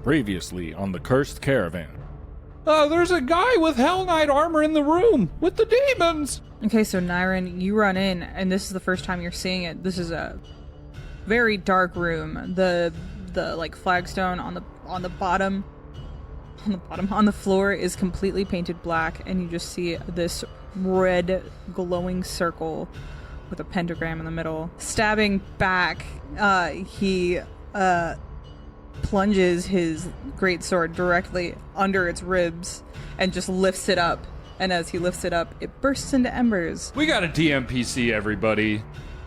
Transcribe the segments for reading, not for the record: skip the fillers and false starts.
Previously on the Cursed Caravan. There's a guy with Hell Knight armor in the room with the demons. Okay, so Nyron, you run in, and this is the first time you're seeing it. This is a very dark room. The like flagstone on the floor is completely painted black, and you just see this red glowing circle with a pentagram in the middle. Stabbing back, he plunges his greatsword directly under its ribs and just lifts it up. And as he lifts it up, it bursts into embers. We got a DMPC, everybody.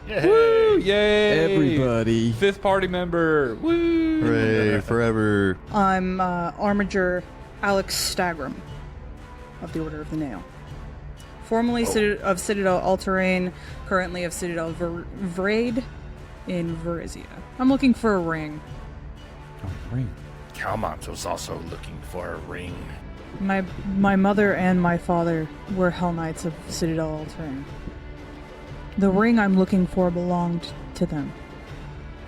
Yay! Woo! Yay! Everybody. 5th party member. Woo! Hooray, forever. I'm Armiger Alex Stagram of the Order of the Nail. Formerly of Citadel All-Terrain, currently of Citadel Vrade in Verizia. I'm looking for a ring. Calmont was also looking for a ring. My mother and my father were Hell Knights of Citadel All-Terrain. The ring I'm looking for belonged to them.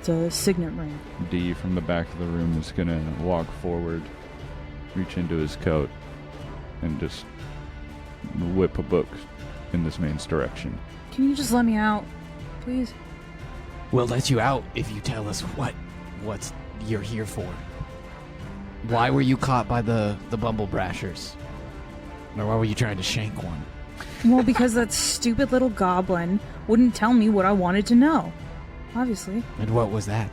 It's a signet ring. D from the back of the room is gonna walk forward, reach into his coat, and just whip a book in this man's direction. Can you just let me out, please? We'll let you out if you tell us what you're here for. Why were you caught by the Bumble Brashers? Or why were you trying to shank one? Well, because that stupid little goblin wouldn't tell me what I wanted to know. Obviously. And what was that?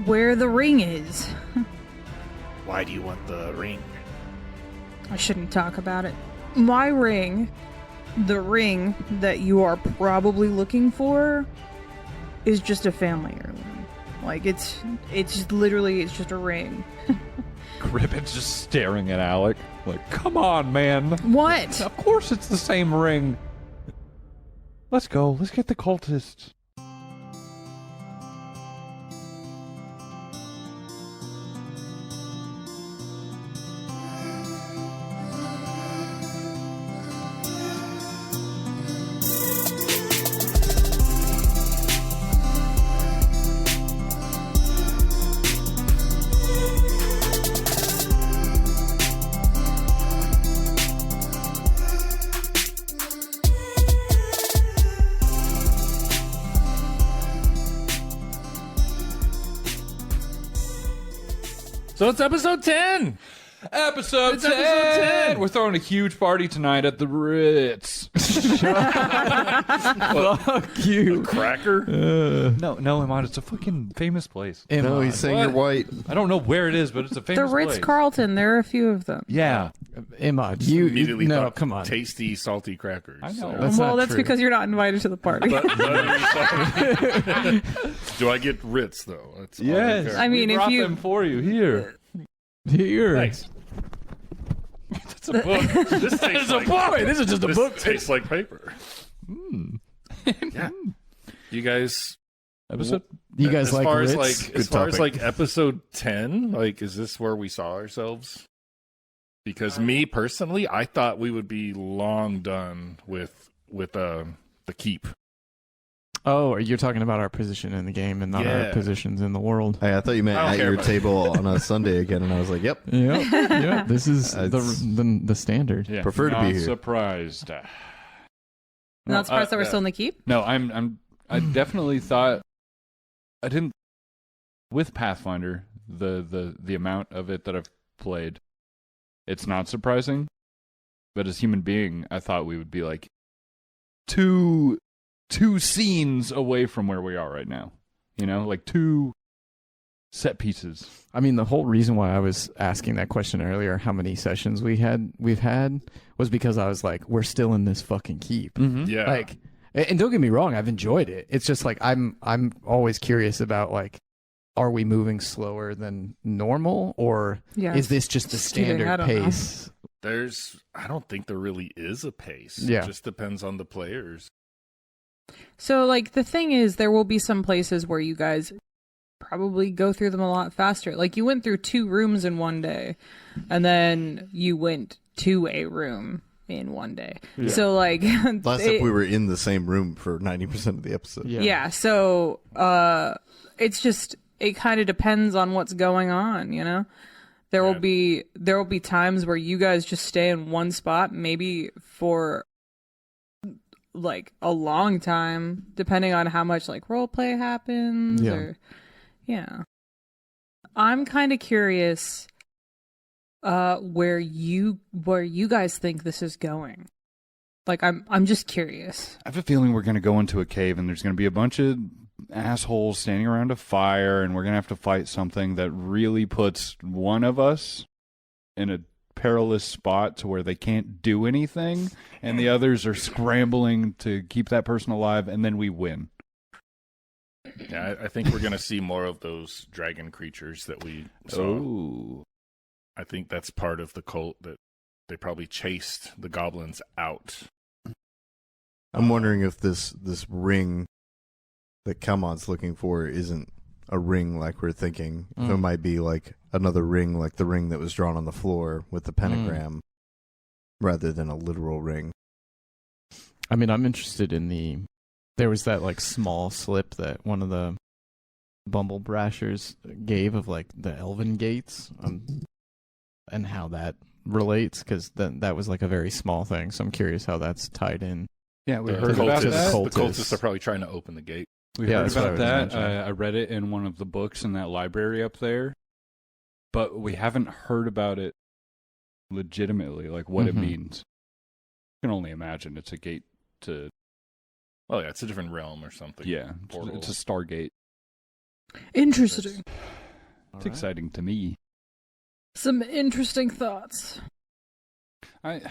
Where the ring is. Why do you want the ring? I shouldn't talk about it. My ring, the ring that you are probably looking for, is just a family heirloom. Like, it's just literally, it's just a ring. Gribbon's just staring at Alec, like, come on, man. What? Of course it's the same ring. Let's go. Let's get the cultists. So it's episode 10! Episode It's 10! episode 10! We're throwing a huge party tonight at the Ritz. Fuck you. Cracker? No, Imad, it's a fucking famous place. No, he's saying you're white. I don't know where it is, but it's a famous The place. Ritz-Carlton, there are a few of them. Yeah. Imad, Immediately no, thought come on. tasty, salty crackers. I know. That's well, not that's true. because you're not invited to the party. But do I get Ritz, though? That's all Yes. care. I mean, we if brought you- them for you. Here. Here. Nice. That's a book. This tastes like Wait, this is just a this book. tastes like paper. Yeah. You guys... You guys as like far Ritz? as like Good as far as topic. like episode 10, like, is this where we saw ourselves? Because me personally, I thought we would be long done with the keep. Oh, you're talking about our position in the game and not Yeah. our positions in the world. Hey, I thought you meant I don't at care your about table on a Sunday again, and I was like, yep. Yeah, this is It's- the standard. Yeah. Prefer to Not be here. surprised. Not surprised that we're still in the keep? No, I definitely thought I didn't with Pathfinder, the amount of it that I've played, it's not surprising. But as human being, I thought we would be like two scenes away from where we are right now. You know, like 2 set pieces. I mean, the whole reason why I was asking that question earlier, how many sessions we've had, was because I was like, we're still in this fucking keep. Mm-hmm. Yeah. Like, and don't get me wrong, I've enjoyed it. It's just like I'm always curious about, like, are we moving slower than normal, or Yeah. is this just the Cheating, I standard don't know. pace? I don't think there really is a pace. Yeah. It just depends on the players. So, like, the thing is, there will be some places where you guys probably go through them a lot faster. Like, you went through 2 rooms in one day, and then you went to a room in one day. Yeah. So, like... Last up, we were in the same room for 90% of the episode. Yeah, so it's just... it kind of depends on what's going on, you know? There will be times where you guys just stay in one spot, maybe for like a long time, depending on how much like role play happens. I'm kind of curious where you guys think this is going. Like I'm just curious. I have a feeling we're going to go into a cave and there's going to be a bunch of assholes standing around a fire, and we're going to have to fight something that really puts one of us in a perilous spot to where they can't do anything, and the others are scrambling to keep that person alive, and then we win. Yeah, I think we're going to see more of those dragon creatures that we saw. Oh. I think that's part of the cult, that they probably chased the goblins out. I'm wondering if this ring that Kalmon's looking for isn't a ring like we're thinking. If it might be like another ring, like the ring that was drawn on the floor with the pentagram, rather than a literal ring. I mean, I'm interested in there was that like small slip that one of the Bumble Brashers gave of like the Elven Gates, and how that relates, because that was like a very small thing. So I'm curious how that's tied in. Yeah, we The heard about cultists, that. the cultists are probably trying to open the gate. We Yeah, heard that's what about I would that. imagine. I read it in one of the books in that library up there, but we haven't heard about it legitimately, like what it means. I can only imagine it's a gate to... Oh, yeah, it's a different realm or something. Yeah, Portal. it's a Stargate. Interesting. It's exciting to me. Some interesting thoughts. As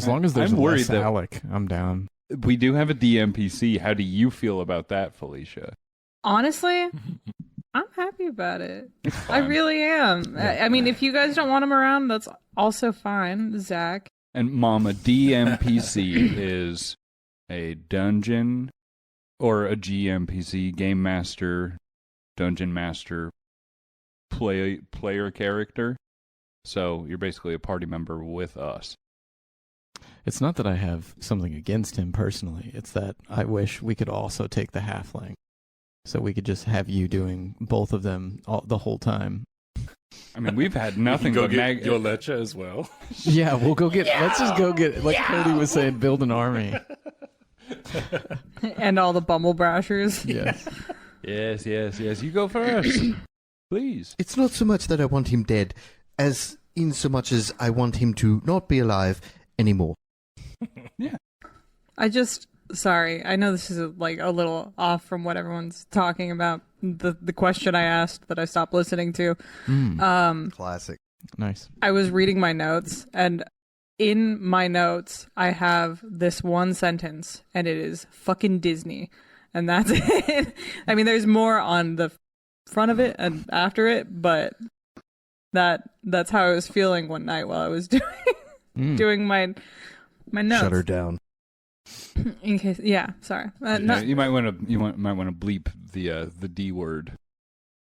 long as there's I'm worried less that Alec, I'm down. we do have a DMPC. How do you feel about that, Felicia? Honestly, I'm happy about it. I Fine. really am. I mean, if you guys don't want him around, that's also fine, Zach. And Mom, a DMPC is a dungeon or a GMPC, game master, dungeon master, player character. So you're basically a party member with us. It's not that I have something against him personally. It's that I wish we could also take the halfling, so we could just have you doing both of them the whole time. I mean, we've had nothing Go but get Yolecha as well. Yeah, we'll go get. Let's just go get. Like Cody was saying, build an army. And all the Bumble Brashers. Yes. Yes. You go first, please. It's not so much that I want him dead, as in so much as I want him to not be alive anymore. Yeah. Sorry, I know this is like a little off from what everyone's talking about. The question I asked that I stopped listening to. Classic. Nice. I was reading my notes, and in my notes, I have this one sentence, and it is fucking Disney. And that's it. I mean, there's more on the front of it and after it, but that's how I was feeling one night while I was doing my notes. Shut her down. In case, sorry. You might want to bleep the D word.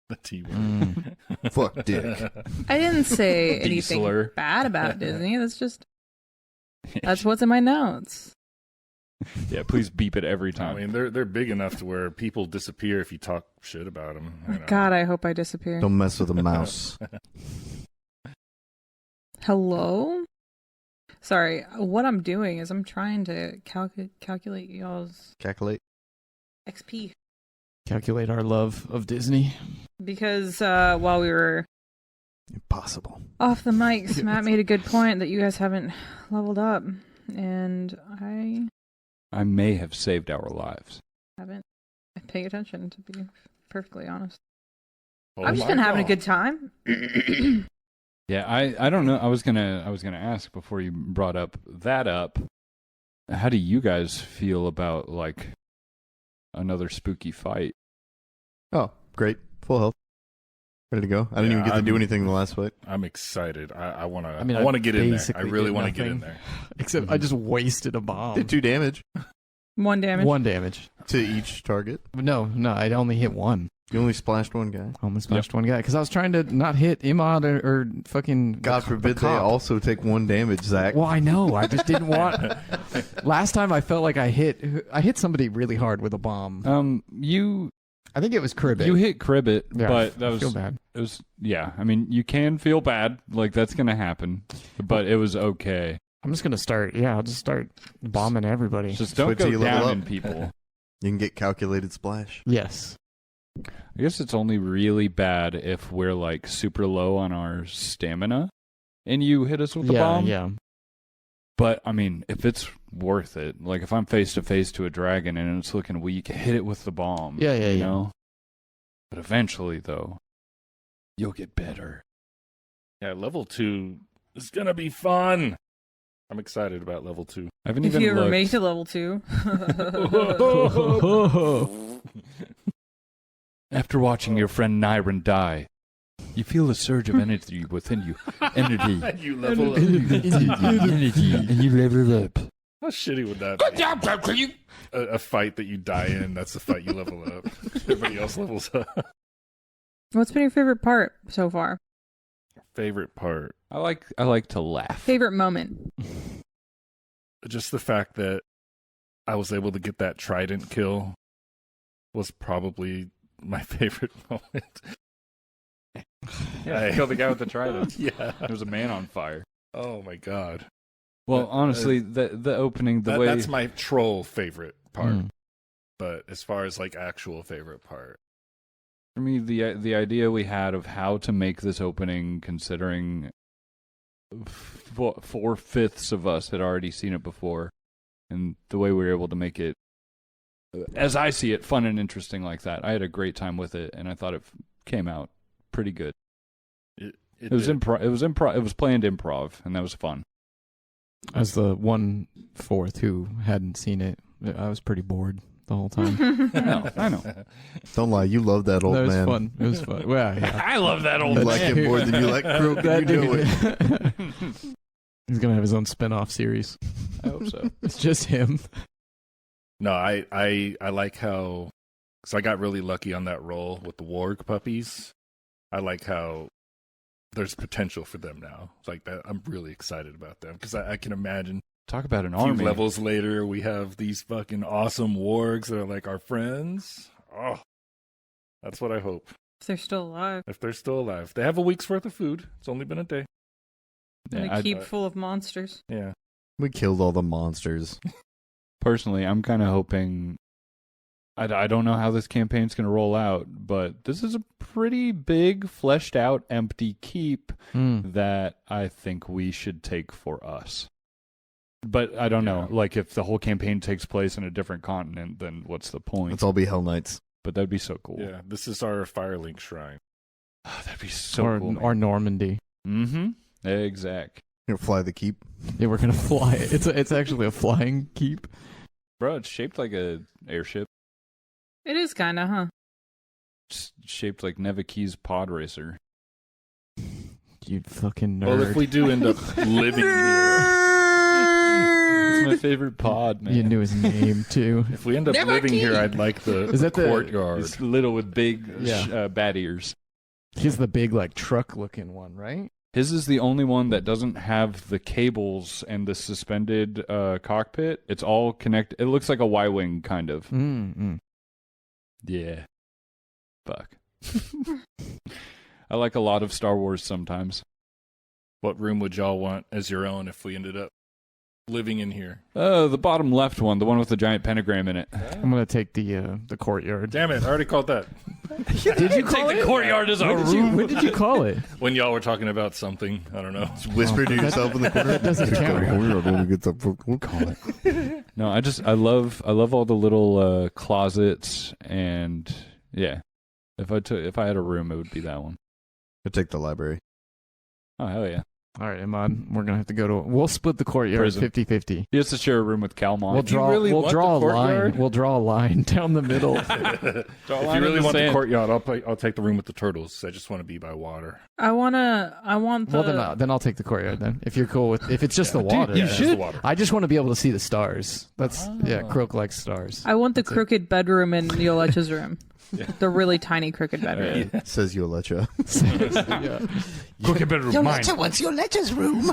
The T word. Fuck dick. I didn't say anything D-slur. bad about Disney. That's what's in my notes. Yeah, please beep it every time. I mean, they're big enough to where people disappear if you talk shit about them. You know? God, I hope I disappear. Don't mess with a mouse. Hello? Sorry, what I'm doing is I'm trying to calculate y'all's Calculate. XP. Calculate our love of Disney. Because while we were Impossible. off the mics, Matt made a good point that you guys haven't leveled up. And I may have saved our lives. haven't paid attention, to be perfectly honest. Oh I've just my been having a God. good time. Yeah, I don't know. I was gonna ask before you brought that up. How do you guys feel about like another spooky fight? Oh, great. Full health. Ready to go. I didn't even get to do anything in the last fight. I'm excited. I want to. I mean, I want to get in there. I basically really did want to get in nothing. there. Except I just wasted a bomb. Did 2 damage 1 damage. 1 damage. to each target. No, I only hit 1. You only splashed one guy. Almost splashed one guy because I was trying to not hit Imad or fucking. God forbid they also take 1 damage, Zach. Well, I know. I just didn't want. Last time I felt like I hit somebody really hard with a bomb. You I think it was Cribbit. You hit Cribbit, Yeah, but that I was feel bad. It was I mean, you can feel bad, like that's gonna happen, but it was okay. I'm just gonna start. Yeah, I'll just start bombing everybody. Just don't Wait till go you level down up. in people. You can get calculated splash. Yes. I guess it's only really bad if we're like super low on our stamina, and you hit us with the bomb. Yeah. But I mean, if it's worth it, like if I'm face to face to a dragon and it's looking weak, hit it with the bomb. Yeah. You know? But eventually, though, you'll get better. Yeah, level 2 is gonna be fun. I'm excited about level 2. I haven't If even you ever looked. make it to level 2. After watching your friend Nyron die, you feel a surge of energy within you. Energy. You level up. Energy. And you level up. How shitty would that be? A fight that you die in, that's the fight you level up. Everybody else levels up. What's been your favorite part so far? Favorite part? I like to laugh. Favorite moment? Just the fact that I was able to get that trident kill was probably my favorite moment. Yeah, kill the guy with the trident. Yeah. There's a man on fire. Oh my god. Well, honestly, the opening, the way that's my troll favorite part. Mm. But as far as like actual favorite part, for me, the idea we had of how to make this opening, considering 4/5 of us had already seen it before, and the way we were able to make it, as I see it, fun and interesting like that. I had a great time with it, and I thought it came out pretty good. it was did. improv. It was planned improv, and that was fun. As the 1/4 who hadn't seen it, I was pretty bored the whole time. I know. Don't lie, you love that old That was man. fun. It was fun. Well, yeah. I love that old You man. like him more than you like Croak. That You know dude- it. He's gonna have his own spin-off series. I hope so. It's just him. No, I like how, because I got really lucky on that roll with the warg puppies. I like how there's potential for them now. Like that, I'm really excited about them because I can imagine Talk about an a few army. levels later we have these fucking awesome wargs that are like our friends. Oh, that's what I hope. If they're still alive. If they're still alive, they have a week's worth of food. It's only been a day. And Yeah, a keep full of monsters. Yeah. We killed all the monsters. personally, I'm kind of hoping. I don't know how this campaign's going to roll out, but this is a pretty big, fleshed out, empty keep that I think we should take for us. But I don't know. Like, if the whole campaign takes place in a different continent, then what's the point? Let's all be Hell Knights. But that'd be so cool. Yeah, this is our Firelink shrine. Oh, that'd be so or, cool. or Normandy. Mm-hmm. Exact. You know, fly the keep. Yeah, we're gonna fly it. It's actually a flying keep. Bro, it's shaped like a airship. It is kind of, huh? It's shaped like Nevaki's pod racer. You fucking nerd. Well, if we do end up living here, It's my favorite pod, man. You knew his name too. if we end up living here, I'd like the, Is that the- courtyard. It's little with big Yeah. bat ears. He's the big like truck looking one, right? His is the only one that doesn't have the cables and the suspended cockpit. It's all connected. It looks like a Y-wing, kind of. Mm-mm. Yeah. Fuck. I like a lot of Star Wars sometimes. What room would y'all want as your own if we ended up living in here? The bottom left one, the one with the giant pentagram in it. I'm gonna take the courtyard. Damn it, I already called that. Did you call The courtyard is a room. When did you call it? When y'all were talking about something, I don't know. Whisper to yourself in the corner. That doesn't count. Call it. No, I love all the little closets, and yeah. If I had a room, it would be that one. I'll take the library. Oh hell yeah! All right, Imad, we're gonna have to go to. We'll split the courtyard Prison. 50-50. He has to share a room with Calmon. We'll draw. really We'll want draw a the courtyard? line. We'll draw a line down the middle. If you really want the courtyard, I'll take the room with the turtles. I just want to be by water. I want the... Well, then I'll take the courtyard then. If you're cool with, if it's just the water, Yeah, then. just the water. I just want to be able to see the stars. That's Croak likes stars. I want the crooked bedroom in Yolecha's room. The really tiny crooked bedroom. Says Yolecha. yeah. Crooked bedroom mine. what's Yolecha's room?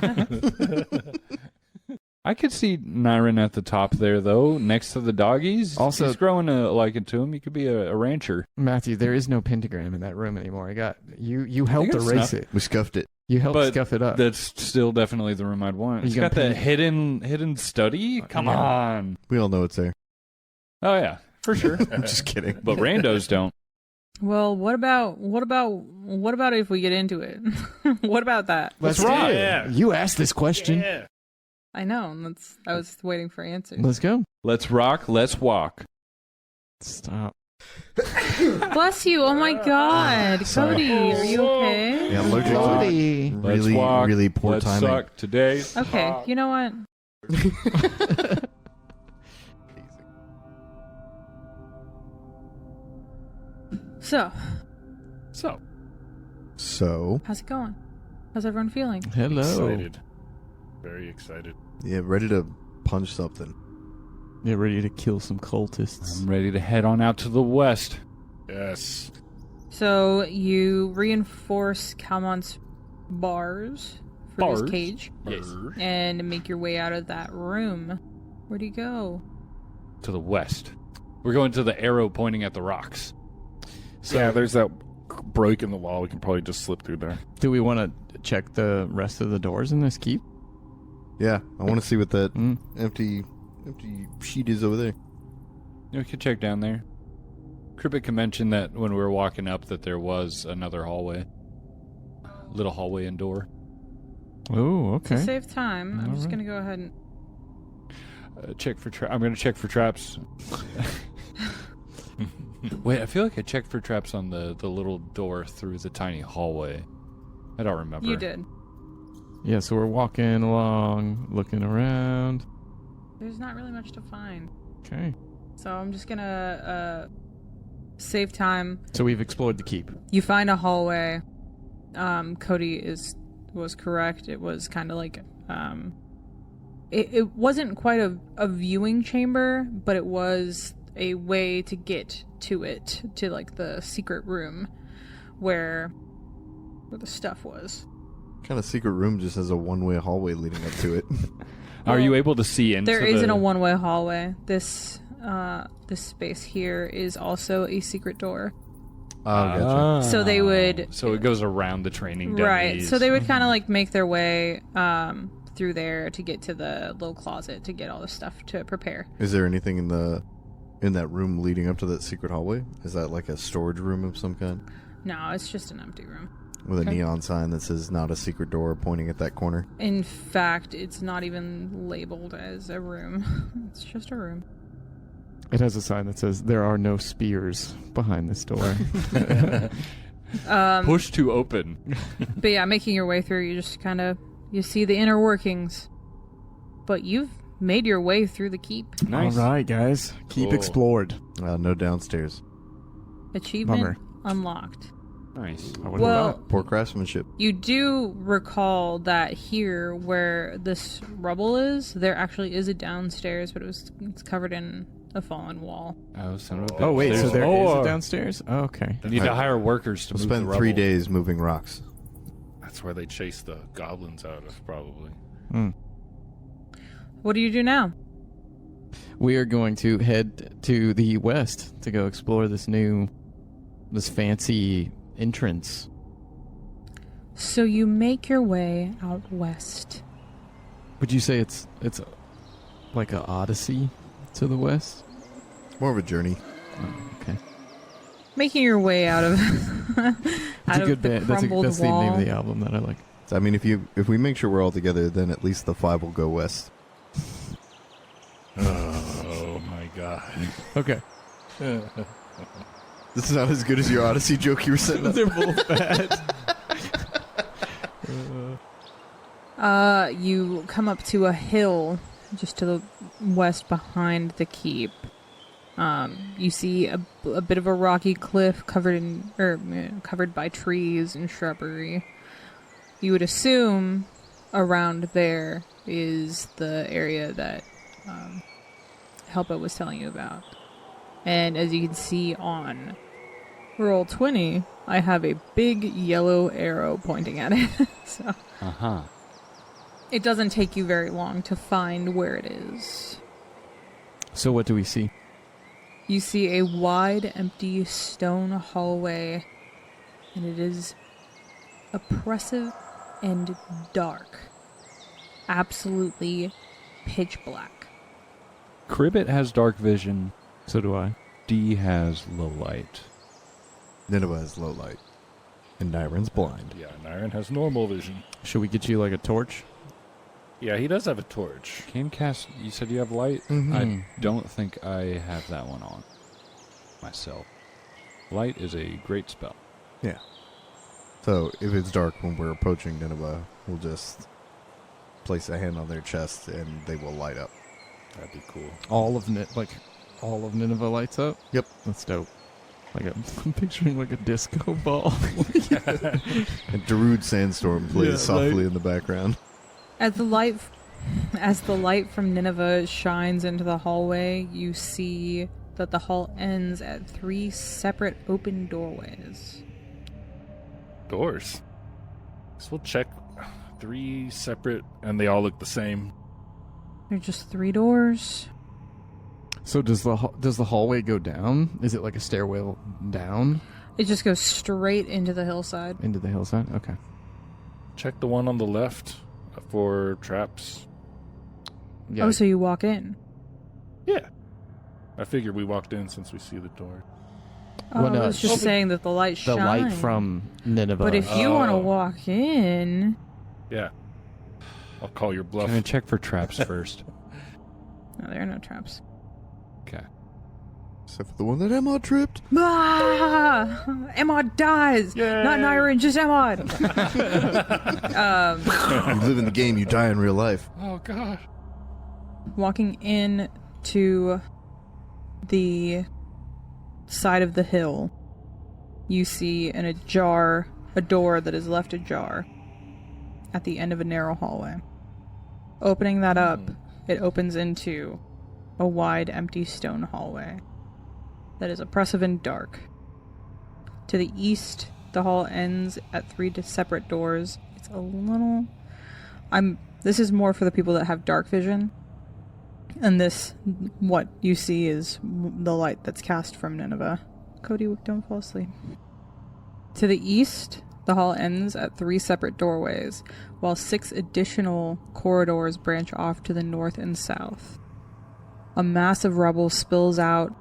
I could see Nyron at the top there, though, next to the doggies. Also- he's growing a liking to him. He could be a rancher. Matthew, there is no pentagram in that room anymore. I got you. You helped it's erase not. it. We scuffed it. You helped But scuff it up. That's still definitely the room I'd want. You It's gonna got that paint- hidden study. Come Yeah. on. We all know it's there. Oh yeah, for sure. I'm just kidding. But randos don't. Well, what about if we get into it? What about that? Let's rock. do it. Yeah. You asked this question. Yeah. I know, and I was waiting for answers. Let's go. Let's rock. Let's walk. Stop. Bless you! Oh my God, Sorry. Cody, are you okay? Yeah, allergic to Cody. Let's really, walk. really poor Let's timing. suck today. Okay, you know what? So, So, how's it going? How's everyone feeling? Hello. Excited. Very excited. yeah, ready to punch something. Get ready to kill some cultists. I'm ready to head on out to the west. Yes. So you reinforce Calmon's bars for Bars? his cage Yes. and make your way out of that room. Where do you go? To the west. We're going to the arrow pointing at the rocks. So yeah, there's that break in the wall. We can probably just slip through there. Do we want to check the rest of the doors in this keep? Yeah, I want to see what that Mm. empty sheet is over there. We could check down there. Kribbit mentioned that when we were walking up that there was another hallway. Little hallway and door. Oh, To okay. save time, I'm just Alright. going to go ahead and... Check for I'm going to check for traps. Wait, I feel like I checked for traps on the little door through the tiny hallway. I don't remember. You did. Yeah, so we're walking along, looking around. There's not really much to find. Okay. So I'm just going to save time. So we've explored the keep. You find a hallway. Cody was correct. It was kind of like... It wasn't quite a viewing chamber, but it was a way to get to it, to like the secret room where the stuff was. Kind of secret room just has a one-way hallway leading up to it. Are you able to see into There isn't the... a one-way hallway. This space here is also a secret door. Oh, gotcha. So they would... So it goes around the training Right. dummies. So they would kind of like make their way through there to get to the little closet to get all the stuff to prepare. Is there anything in that room leading up to that secret hallway? Is that like a storage room of some kind? No, it's just an empty room. With Okay. a neon sign that says not a secret door pointing at that corner? In fact, it's not even labeled as a room. It's just a room. It has a sign that says there are no spears behind this door. Push to open. But yeah, making your way through, you just kind of you see the inner workings. But you've made your way through the keep. Nice. All right, guys. Keep Cool. explored. No downstairs. Achievement Bummer. unlocked. Nice. I would've Well, thought. Poor craftsmanship. you do recall that here, where this rubble is, there actually is a downstairs, but it's covered in a fallen wall. Oh, son of a bitch. Oh, wait, so There's there is more. a downstairs? Oh, okay. You need to hire workers to We'll move the spend rubble. 3 days moving rocks. That's where they chase the goblins out of, probably. Hmm. What do you do now? We are going to head to the west to go explore this fancy entrance. So you make your way out west. Would you say it's like an odyssey to the west? More of a journey. Oh, okay. Making your way out of It's out a of good the band. crumbled That's the wall. name of the album that I like. So, I mean, if we make sure we're all together, then at least the 5 will go west. Oh my god. Okay. This is not as good as your Odyssey joke you were setting up. They're both bad. You come up to a hill just to the west behind the keep. You see a bit of a rocky cliff covered by trees and shrubbery. You would assume around there is the area that Helpa was telling you about. And as you can see on roll 20, I have a big yellow arrow pointing at it. So Uh-huh. It doesn't take you very long to find where it is. So what do we see? You see a wide, empty stone hallway, and it is oppressive and dark. Absolutely pitch black. Cribbit has dark vision. So do I. D has low light. Nineveh has low light. And Nyron's blind. Yeah, Nyron has normal vision. Should we get you like a torch? Yeah, he does have a torch. Can cast. You said you have light. Mhm. I don't think I have that one on myself. Light is a great spell. Yeah. So if it's dark when we're approaching Nineveh, we'll just place a hand on their chest and they will light up. That'd be cool. All of Nineveh lights up? Yep. That's dope. I'm picturing like a disco ball. And Darude Sandstorm plays softly in the background. As the light from Nineveh shines into the hallway, you see that the hall ends at 3 separate open doorways. Doors. So we'll check 3 separate, and they all look the same. They're just 3 doors. So does the hallway go down? Is it like a stairwell down It just goes straight into the hillside. into the hillside? Okay. Check the one on the left for traps. Yeah. Oh, so you walk in. Yeah. I figured we walked in since we see the door. Oh, Well, no, I was just it's- saying that the light the shines. light from Nineveh. But if you want to Oh. walk in... Yeah. I'll call your bluff. Can I check for traps first? No, there are no traps. Okay. Except for the one that Emma tripped. Ah! Emma dies! Yay! Not Nyron, just Emma! You live in the game, you die in real life. Oh, God. Walking in to the side of the hill, you see in a door that is left ajar at the end of a narrow hallway. Opening that up, it opens into a wide, empty stone hallway that is oppressive and dark. To the east, the hall ends at 3 separate doors. It's a little... This is more for the people that have dark vision. And what you see is the light that's cast from Nineveh. Cody, don't fall asleep. To the east, the hall ends at 3 separate doorways, while 6 additional corridors branch off to the north and south. A mass of rubble spills out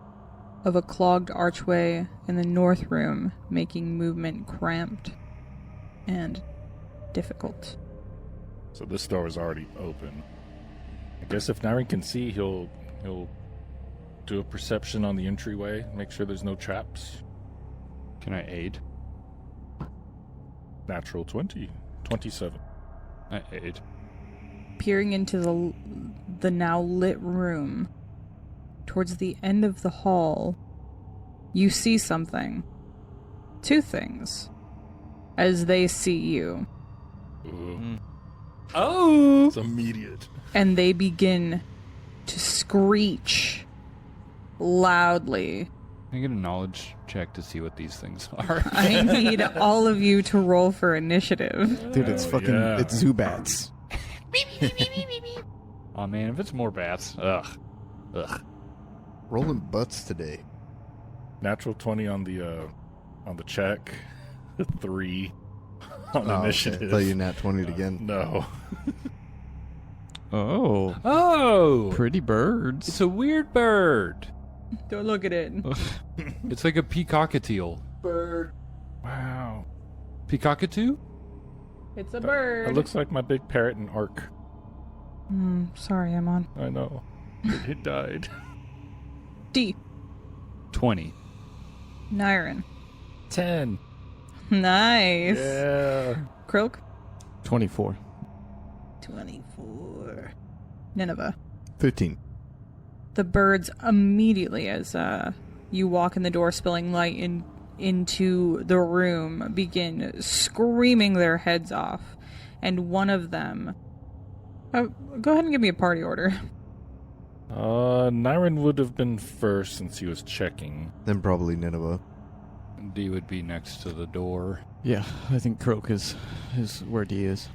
of a clogged archway in the north room, making movement cramped and difficult. So this door is already open. I guess if Nyron can see, he'll do a perception on the entryway, make sure there's no traps. Can I aid? Natural 20. 27. I aid. Peering into the now lit room, towards the end of the hall, you see something. 2 things. As they see you. Ooh. Oh! It's immediate. And they begin to screech loudly. Can I get a knowledge check to see what these things are? I need all of you to roll for initiative. Dude, it's Oh, fucking yeah. it's Zubats. Oh man, if it's more bats, ugh. Rolling butts today. Natural 20 on the check. 3 on Oh, initiative. okay. I thought you nat 20'd again. No. Oh, Oh! pretty birds. It's a weird bird. Don't look at it. It's like a peacockatiel. Bird. Wow. Peacockatoo? It's a bird. It looks like my big parrot in Ark. Sorry, Amon. I know. It died. D. 20. Nyron. 10. Nice. Yeah. Krilk. 24. 24. Nineveh. 15. The birds immediately, as you walk in the door, spilling light into the room, begin screaming their heads off. And one of them... go ahead and give me a party order. Nyron would have been first since he was checking. Then probably Nineveh. D would be next to the door. Yeah, I think Croak is where D is.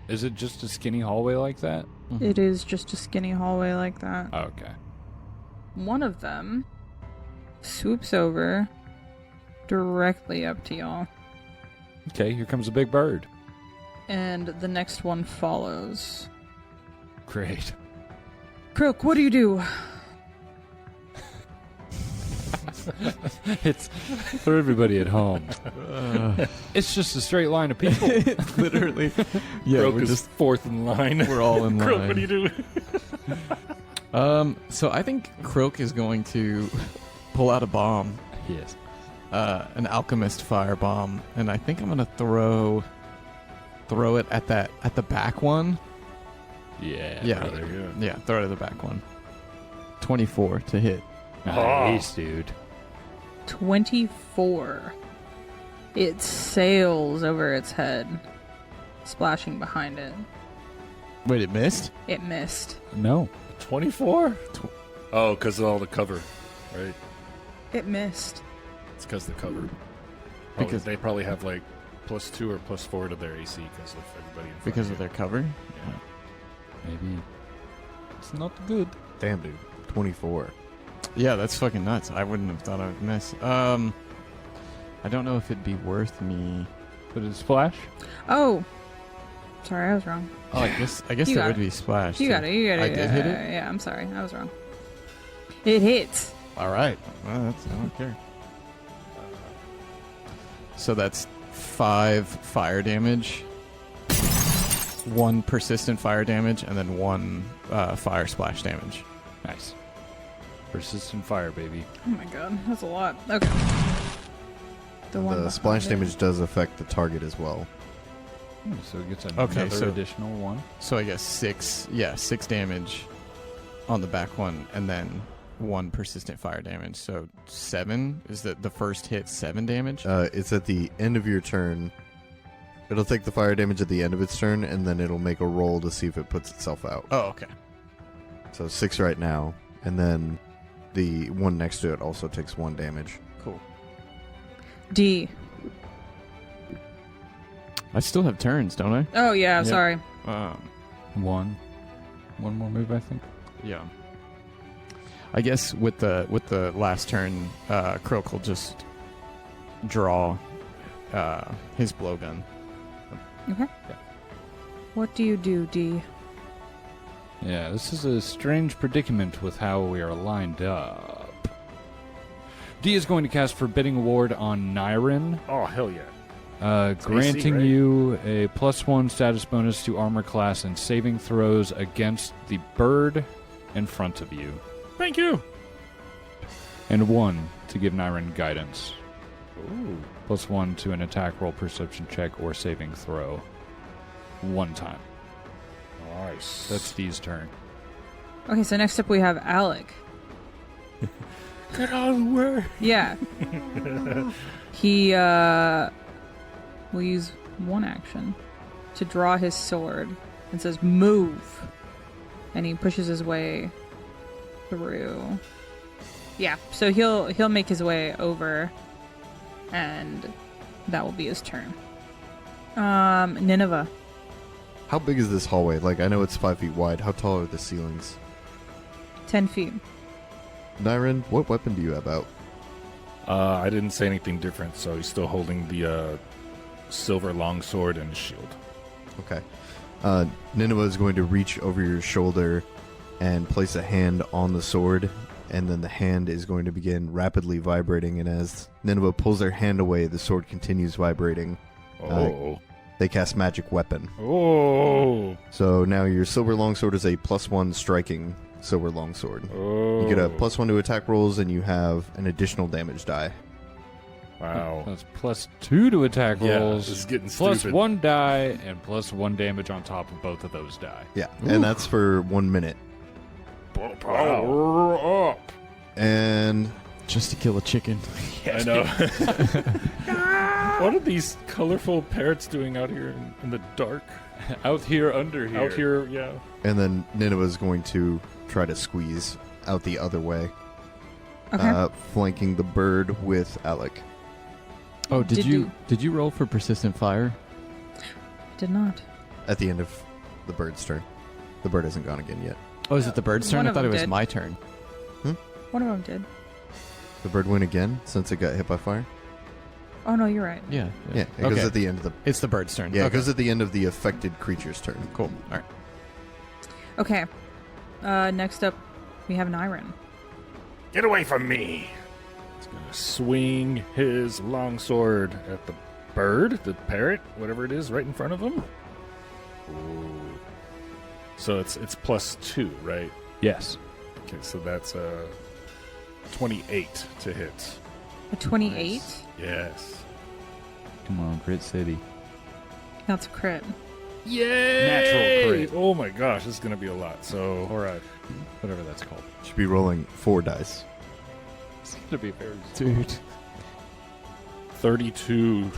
Is it just a skinny hallway like that? It is just a skinny hallway like that. Oh, okay. One of them swoops over directly up to y'all. Okay, here comes a big bird. And the next one follows. Great. Croak, what do you do? It's for everybody at home. It's just a straight line of people. Literally. Yeah, Croak we're is just fourth in line. we're all in Croak, line. what do you do? So I think Croak is going to pull out a bomb, Yes. an alchemist fire bomb, and I think I'm gonna throw it at the back one. Yeah. Yeah. brother. Yeah, throw it at the back one. 24 to hit. Nice, dude. 24. It sails over its head, splashing behind it. Wait, it missed? It missed. No. 24? Oh, because of all the cover, right? It missed. It's because the cover. Because- They probably have like +2 or +4 to their AC because of everybody in front Because of of their cover? Yeah. Maybe. It's not good. Damn, dude. 24. Yeah, that's fucking nuts. I wouldn't have thought I would miss. I don't know if it'd be worth me. But it's splash? Oh. Sorry, I was wrong. Oh, I guess You it got would it. be splash. You too. got it. You got it. I did hit it? Yeah, I'm sorry. I was wrong. It hits. All right. Well, I don't care. So that's 5 fire damage, 1 persistent fire damage, and then 1 fire splash damage. Nice. Persistent fire, baby. Oh my god, that's a lot. Okay. The one The splash behind it. damage does affect the target as well. So it gets another Okay, so- additional one. So I guess 6 damage on the back one, and then 1 persistent fire damage. So 7 is the first hit 7 damage. It's at the end of your turn. It'll take the fire damage at the end of its turn, and then it'll make a roll to see if it puts itself out. Oh, okay. So 6 right now, and then the one next to it also takes 1 damage. Cool. D. I still have turns, don't I? Oh yeah, Yeah. sorry. One more move, I think. Yeah. I guess with the last turn, Croak will just draw his blowgun. Okay. What do you do, D? Yeah, this is a strange predicament with how we are lined up. D is going to cast Forbidding Ward on Nyrin, Oh, hell yeah. granting right? you a +1 status bonus to armor class and saving throws against the bird in front of you. Thank you. And 1 to give Nyrin guidance. Ooh. +1 to an attack roll, perception check, or saving throw. 1 time. Nice. That's D's turn. Okay, so next up we have Alec. Get out of the way. Yeah. He will use 1 action to draw his sword and says move. And he pushes his way through. Yeah, so he'll make his way over and that will be his turn. Nineveh. How big is this hallway? Like, I know it's 5 feet wide. How tall are the ceilings? 10 feet. Nyrin, what weapon do you have out? I didn't say anything different, so he's still holding the silver longsword and his shield. Okay. Nineveh is going to reach over your shoulder and place a hand on the sword, and then the hand is going to begin rapidly vibrating, and as Nineveh pulls their hand away, the sword continues vibrating. Oh. They cast Magic Weapon. Oh. So now your silver longsword is a +1 striking silver longsword. Oh. You get a +1 to attack rolls, and you have an additional damage die. Wow. That's +2 to attack Yeah, rolls. this is getting plus stupid. 1 die and +1 damage on top of both of those die. Yeah, and that's for 1 minute. Power up. And Just to kill a chicken. I know. What are these colorful parrots doing out here in the dark? Out here, under here. Out here, yeah. and then Nineveh is going to try to squeeze out the other way, Okay. flanking the bird with Alec. Oh, Did did you roll for persistent fire? Did not. at the end of the bird's turn. The bird hasn't gone again yet. Oh, is it the bird's turn? One I of thought it them was did. my turn. One of them did. The bird went again since it got hit by fire? Oh, no, you're right. Yeah. Yeah, it goes Okay. at the end of the... It's the bird's turn. Yeah, it Okay. goes at the end of the affected creature's turn. Cool. All right. Okay. Next up, we have Nyren. Get away from me! He's going to swing his longsword at the bird, the parrot, whatever it is, right in front of him. Ooh. So it's +2, right? Yes. Okay, so that's 28 to hit. A 28? Nice. Yes. Come on, Crit City. That's a crit. Yay! Natural crit. Oh my gosh, this is going to be a lot. So Or whatever that's called. Should be rolling 4 dice. It's going to be very... Dude. 32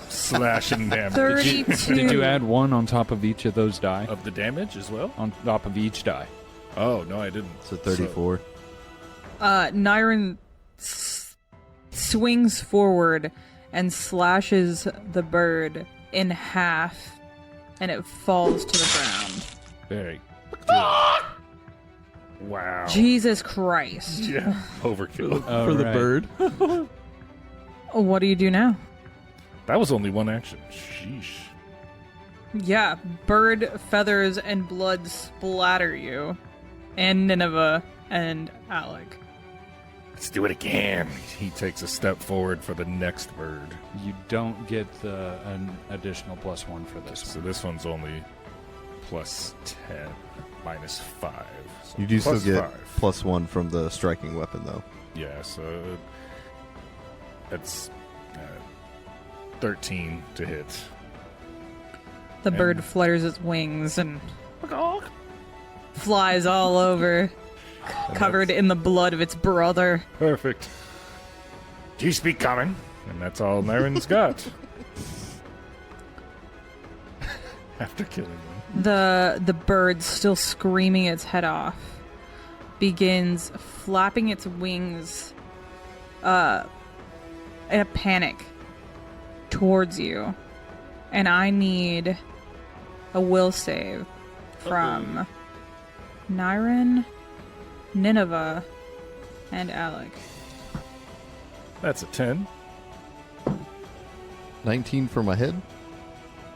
slashing damage. 32. Did you add 1 on top of each of those die? Of the damage as well? On top of each die. Oh, no, I didn't. So 34. Nyren swings forward and slashes the bird in half, and it falls to the ground. Very good. Wow. Jesus Christ. Yeah, overkill. For the bird. What do you do now? That was only one action. Sheesh. Yeah, bird feathers and blood splatter you, and Nineveh and Alec. Let's do it again. He takes a step forward for the next bird. You don't get an additional +1 for this So one. this one's only +10, -5. So You do still plus get 5. +1 from the striking weapon, though. Yeah, so that's 13 to hit. The And- bird flutters its wings and flies all over, covered in the blood of its brother. Perfect. Do you speak common? And that's all Nyren's got. After killing him. The bird, still screaming its head off, begins flapping its wings in a panic towards you. And I need a will save from Nyren, Nineveh, and Alec. That's a 10. 19 for my head,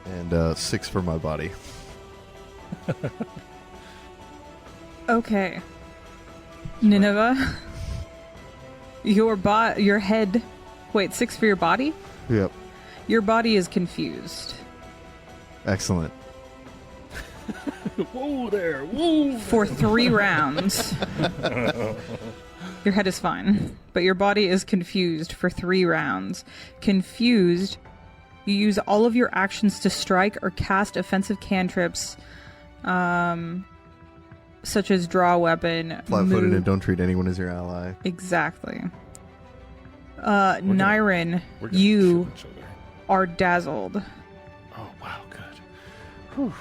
and 6 for my body. Okay. Nineveh, your head. Wait, 6 for your body? Yep. Your body is confused. Excellent. Whoa there! Whoa! For 3 rounds. Your head is fine, but your body is confused for 3 rounds. Confused, you use all of your actions to strike or cast offensive cantrips, such as draw a weapon. Flat-footed move- and don't treat anyone as your ally. Exactly. Nyren, We're gonna you kill each other. are dazzled Oh wow, good. Whew.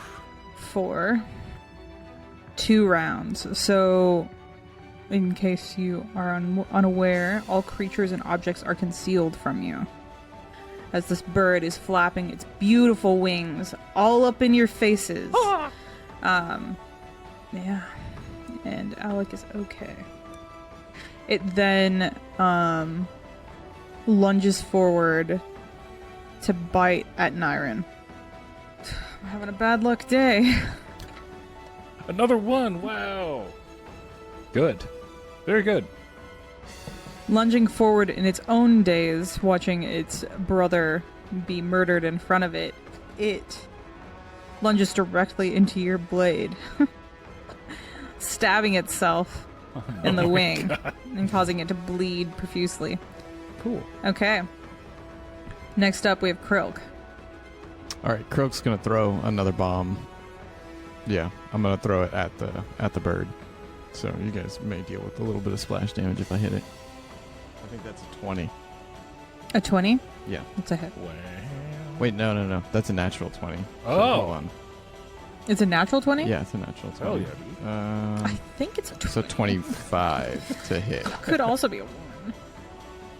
for 2 rounds. So, in case you are unaware, all creatures and objects are concealed from you. As this bird is flapping its beautiful wings all up in your faces. Yeah. And Alec is okay. It then lunges forward to bite at Nyren. I'm having a bad luck day. Another one! Wow! Good. Very good. Lunging forward in its own daze, watching its brother be murdered in front of it, it lunges directly into your blade, stabbing itself in the wing and causing it to bleed profusely. Cool. Okay. Next up, we have Krilk. All right, Croak's gonna throw another bomb. Yeah, I'm gonna throw it at the bird. So you guys may deal with a little bit of splash damage if I hit it. I think that's a 20. A 20? Yeah. That's a hit. Wow. Wait, no. That's a natural 20. So Oh. hold on. It's a natural 20? Yeah, it's a natural 20. Oh yeah, dude. I think it's a 20. So 25 to hit. Could also be a 1.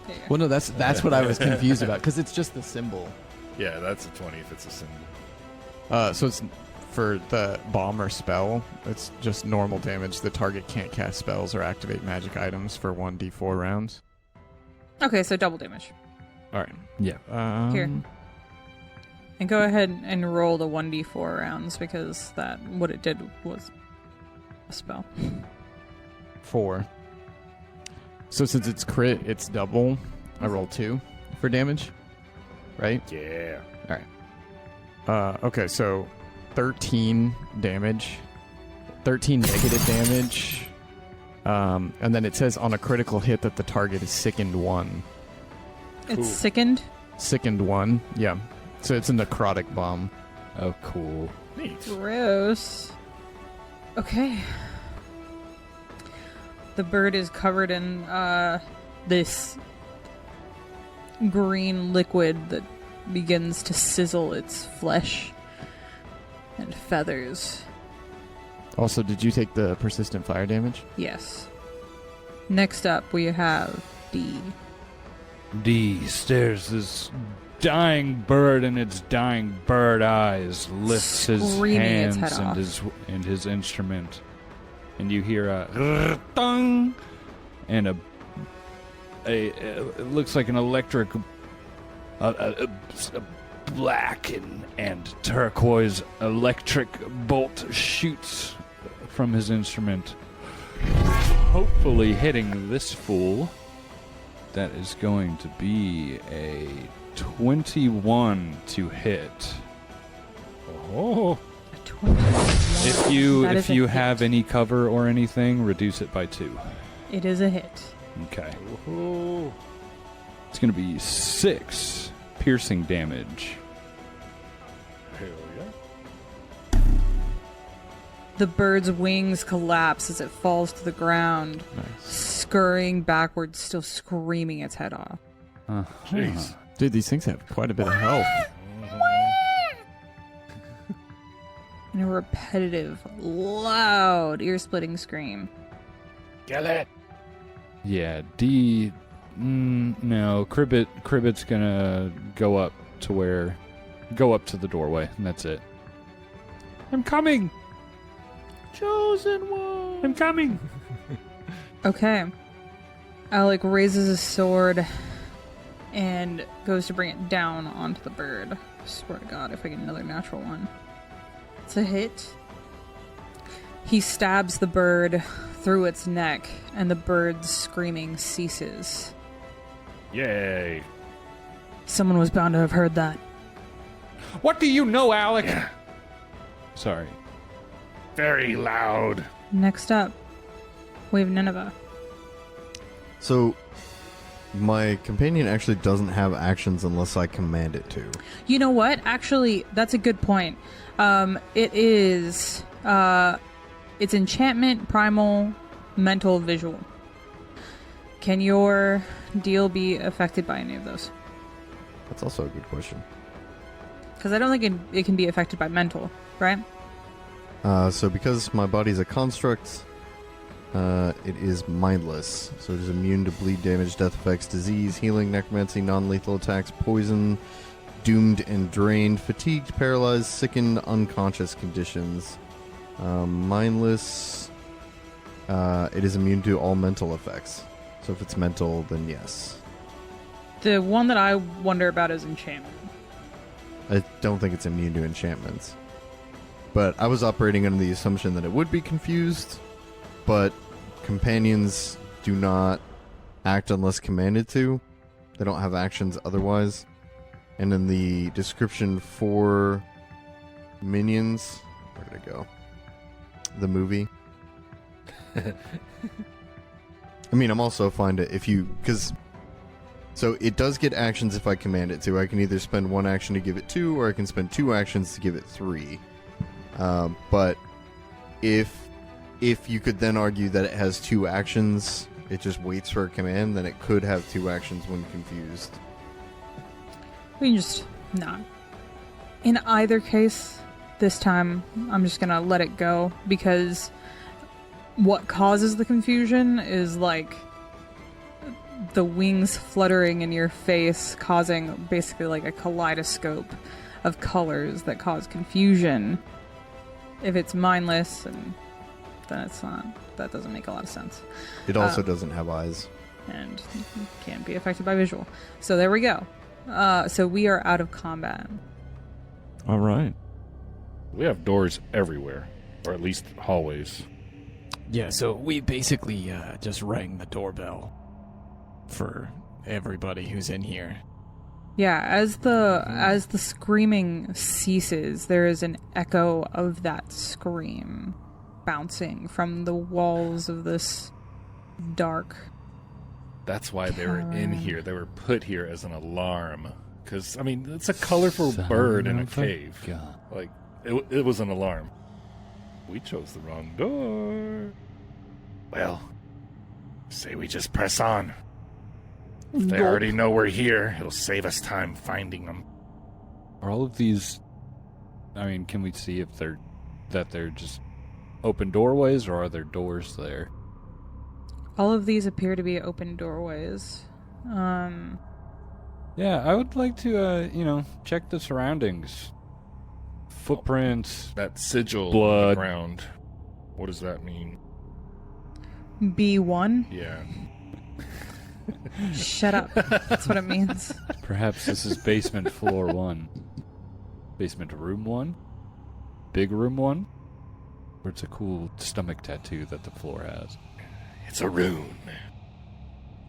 Yeah. Well, no, that's what I was confused about because it's just the symbol. Yeah, that's a 20 if it's a symbol. So it's for the bomb or spell, it's just normal damage. The target can't cast spells or activate magic items for 1d4 rounds. Okay, so double damage. All right. Yeah. Here. And go ahead and roll the 1d4 rounds because what it did was a spell. 4. So since it's crit, it's double. I roll 2 for damage, right? Yeah. All right. Okay, so 13 damage, 13 negative damage, and then it says on a critical hit that the target is sickened 1. It's Cool. sickened. Sickened 1, yeah. So it's a necrotic bomb. Oh, cool. Neat. Gross. Okay. The bird is covered in this green liquid that begins to sizzle its flesh and feathers. Also, did you take the persistent fire damage? Yes. Next up, we have D. D stares this dying bird in its dying bird eyes, lifts his Screaming its hands head off. and his instrument, and you hear a thung and a it looks like an electric a black and turquoise electric bolt shoots from his instrument, hopefully hitting this fool. That is going to be a 21 to hit. Oh. A 21. If you That is a hit. have any cover or anything, reduce it by 2. It is a hit. Okay. Oh. It's going to be 6 piercing damage. Hell yeah. The bird's wings collapse as it falls to the ground, Nice. scurrying backwards, still screaming its head off. Jeez. Dude, these things have quite a bit of health. In a repetitive, loud, ear-splitting scream. Kill it. Yeah, D. No, Cribbit's gonna go up to the doorway, and that's it. I'm coming. Chosen one. I'm coming. Okay. Alec raises his sword and goes to bring it down onto the bird. I swear to God, if I get another natural one. It's a hit. He stabs the bird through its neck, and the bird's screaming ceases. Yay. Someone was bound to have heard that. What do you know, Alec? Yeah. Sorry. Very loud. Next up, we have Nineveh. So, my companion actually doesn't have actions unless I command it to. You know what? Actually, that's a good point. It is, it's enchantment, primal, mental, visual. Can your deal be affected by any of those? That's also a good question. Because I don't think it can be affected by mental, right? So because my body's a construct, it is mindless. So it is immune to bleed, damage, death effects, disease, healing, necromancy, non-lethal attacks, poison, doomed and drained, fatigued, paralyzed, sickened, unconscious conditions. Mindless, it is immune to all mental effects. So if it's mental, then yes. The one that I wonder about is enchantment. I don't think it's immune to enchantments. But I was operating under the assumption that it would be confused, but companions do not act unless commanded to. They don't have actions otherwise. And in the description for Minions, where did it go? The movie. I mean, I'm also fine to, so it does get actions if I command it to. I can either spend one action to give it 2, or I can spend 2 actions to give it 3. But if you could then argue that it has 2 actions, it just waits for a command, then it could have 2 actions when confused. We can just not. In either case, this time I'm just gonna let it go because what causes the confusion is like the wings fluttering in your face, causing basically like a kaleidoscope of colors that cause confusion. if it's mindless, and then it's not. That doesn't make a lot of sense. It also doesn't have eyes. And can't be affected by visual. So there we go. So we are out of combat. All right. We have doors everywhere, or at least hallways. Yeah, so we basically just rang the doorbell for everybody who's in here. Yeah, as the screaming ceases, there is an echo of that scream bouncing from the walls of this dark. That's why they were in here. They were put here as an alarm. Because, I mean, it's a colorful bird in a cave. Like, it was an alarm. We chose the wrong door. Well, say we just press on. If they already know we're here, it'll save us time finding them. Are all of these... I mean, can we see if they're just open doorways, or are there doors there? All of these appear to be open doorways. Yeah, I would like to, check the surroundings. Footprints, That sigil blood. on the ground. What does that mean? B1? Yeah. Shut up. That's what it means. Perhaps this is basement floor 1. Basement room 1? Big room 1? Or it's a cool stomach tattoo that the floor has. It's a rune.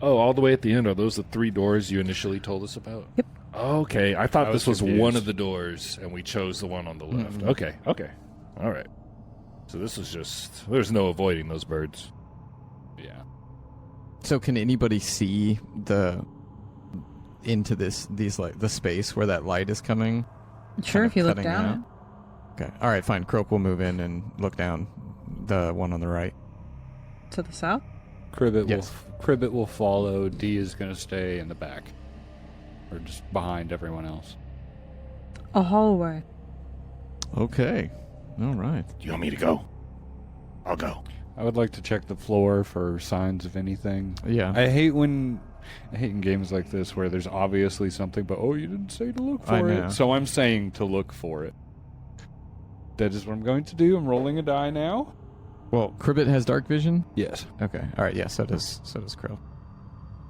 Oh, all the way at the end, are those the 3 doors you initially told us about? Yep. Okay, I thought I this was was confused. one of the doors, and we chose the one on the left. Mm-mm. Okay. All right. So this is just... There's no avoiding those birds. Yeah. So can anybody see into these like the space where that light is coming? Sure, Kind if of you look cutting down out? it. Okay. All right, fine. Croak will move in and look down the one on the right. To the south? Cribbit will follow. D is going to stay in the back. Or just behind everyone else. A hallway. Okay. All right. Do you want me to go? I'll go. I would like to check the floor for signs of anything. Yeah. I hate in games like this where there's obviously something, but you didn't say to look I for know. it. So I'm saying to look for it. That is what I'm going to do. I'm rolling a die now. Well, Cribbit has dark vision? Yes. Okay. All right, yeah, so does Crow.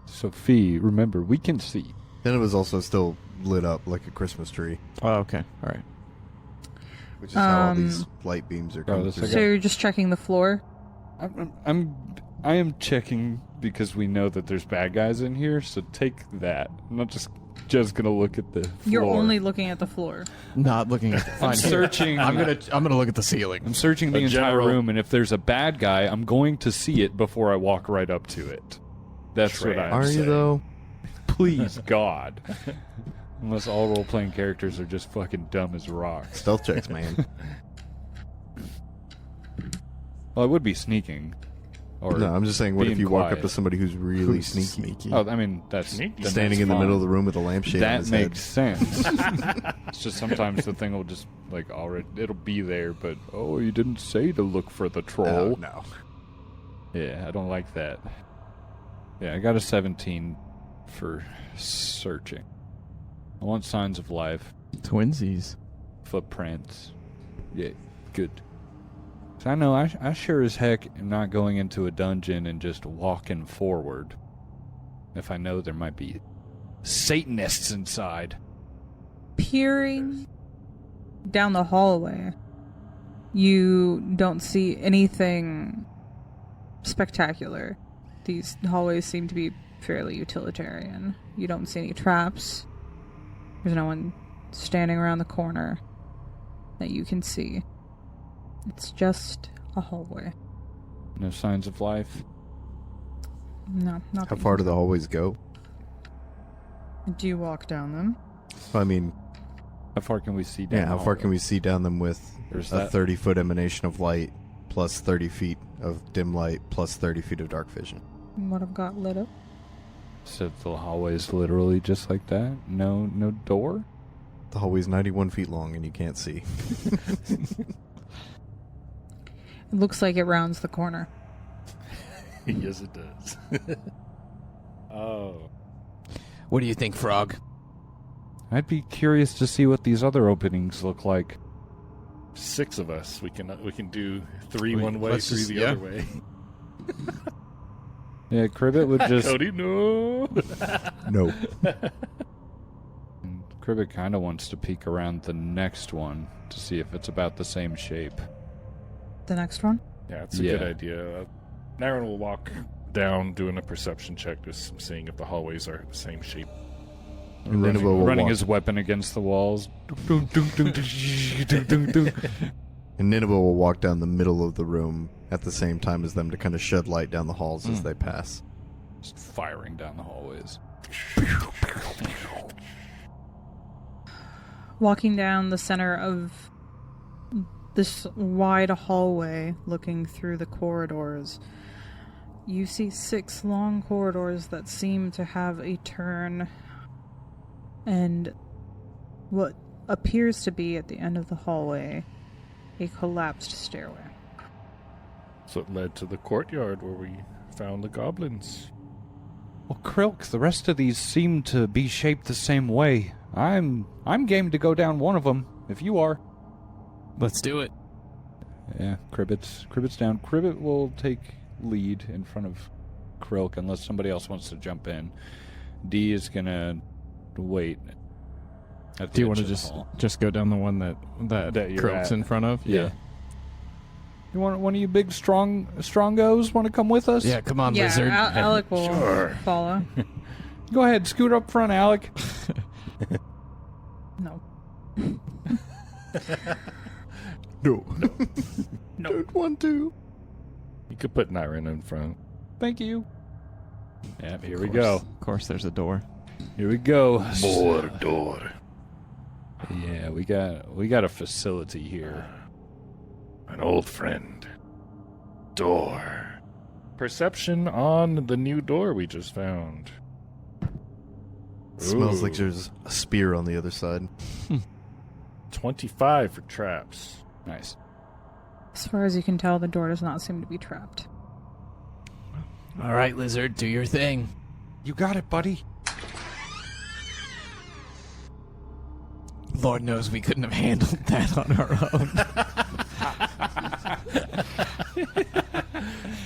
Sophie, remember, we can see. Then it was also still lit up like a Christmas tree, Oh, okay. All right. which is how all these light beams are coming this through. I So you're just checking the floor? I am checking because we know that there's bad guys in here, so take that. I'm not just gonna look at the floor. You're only looking at the floor. Not looking at the I'm searching. I'm gonna look at the ceiling. I'm searching the A entire general- room, and if there's a bad guy, I'm going to see it before I walk right up to it. That's what I'm Are you saying. though? Please, God. Unless all role-playing characters are just fucking dumb as rocks. Stealth checks, man. Well, I would be sneaking. Or No, I'm just saying, what if being you walk up quiet. to somebody who's really sneaky? Oh, I mean, that's Sneaky. then Standing that's in the fine. middle of the room with a lampshade on That his makes head. sense. It's just sometimes the thing will just, like, already... It'll be there, but, you didn't say to look for the troll. No. Yeah, I don't like that. Yeah, I got a 17 for searching. I want signs of life, Twinsies. footprints. Yeah, good. So I know I sure as heck am not going into a dungeon and just walking forward if I know there might be Satanists inside. Peering down the hallway, you don't see anything spectacular. These hallways seem to be fairly utilitarian. You don't see any traps. There's no one standing around the corner that you can see. It's just a hallway. No signs of life. No, not How far do the hallways go? Do you walk down them? I mean, How far can we see down? yeah, how the far can hallway? we see down them with There's a that. 30-foot emanation of light plus 30 feet of dim light plus 30 feet of dark vision? What I've got lit up? So the hallway is literally just like that? No door? The hallway's 91 feet long and you can't see. It looks like it rounds the corner. Yes, it does. Oh. What do you think, Frog? I'd be curious to see what these other openings look like. 6 of us. We can do 3 Wait, one way, let's 3 just- the yeah. other way. Yeah, Cribbit would just. Cody, no. No. Cribbit kind of wants to peek around the next one to see if it's about the same shape. The next one? Yeah, it's a good idea. Naren will walk down doing a perception check, just seeing if the hallways are the same shape. And Nineveh will Running walk, his weapon against the walls. and Nineveh will walk down the middle of the room at the same time as them to kind of shed light down the halls as they pass. Just firing down the hallways. Walking down the center of this wide hallway, looking through the corridors, you see 6 long corridors that seem to have a turn, and what appears to be at the end of the hallway, a collapsed stairway. So it led to the courtyard where we found the goblins. Well, Krilk, the rest of these seem to be shaped the same way. I'm game to go down one of them, if you are. Let's do it. Yeah, Cribbit's down. Cribbit will take lead in front of Krilk unless somebody else wants to jump in. D is gonna wait. At the Do you edge want to of the hall. just go down the one that That you're Croak's at. in front of? Yeah. You want one of you big strongos want to come with us? Yeah, come on, Yeah, lizard. Alec will Sure. follow. Go ahead, scoot up front, Alec. No. No. No. Don't want to. You could put Naren in front. Thank you. Yeah, here we Of go. course- Of course, there's a door. Here we go. Mordor. Yeah, we got a facility here. An old friend. Door. Perception on the new door we just found. Smells like Ooh. there's a spear on the other side. 25 for traps. Nice. As far as you can tell, the door does not seem to be trapped. All right, lizard, do your thing. You got it, buddy. Lord knows we couldn't have handled that on our own.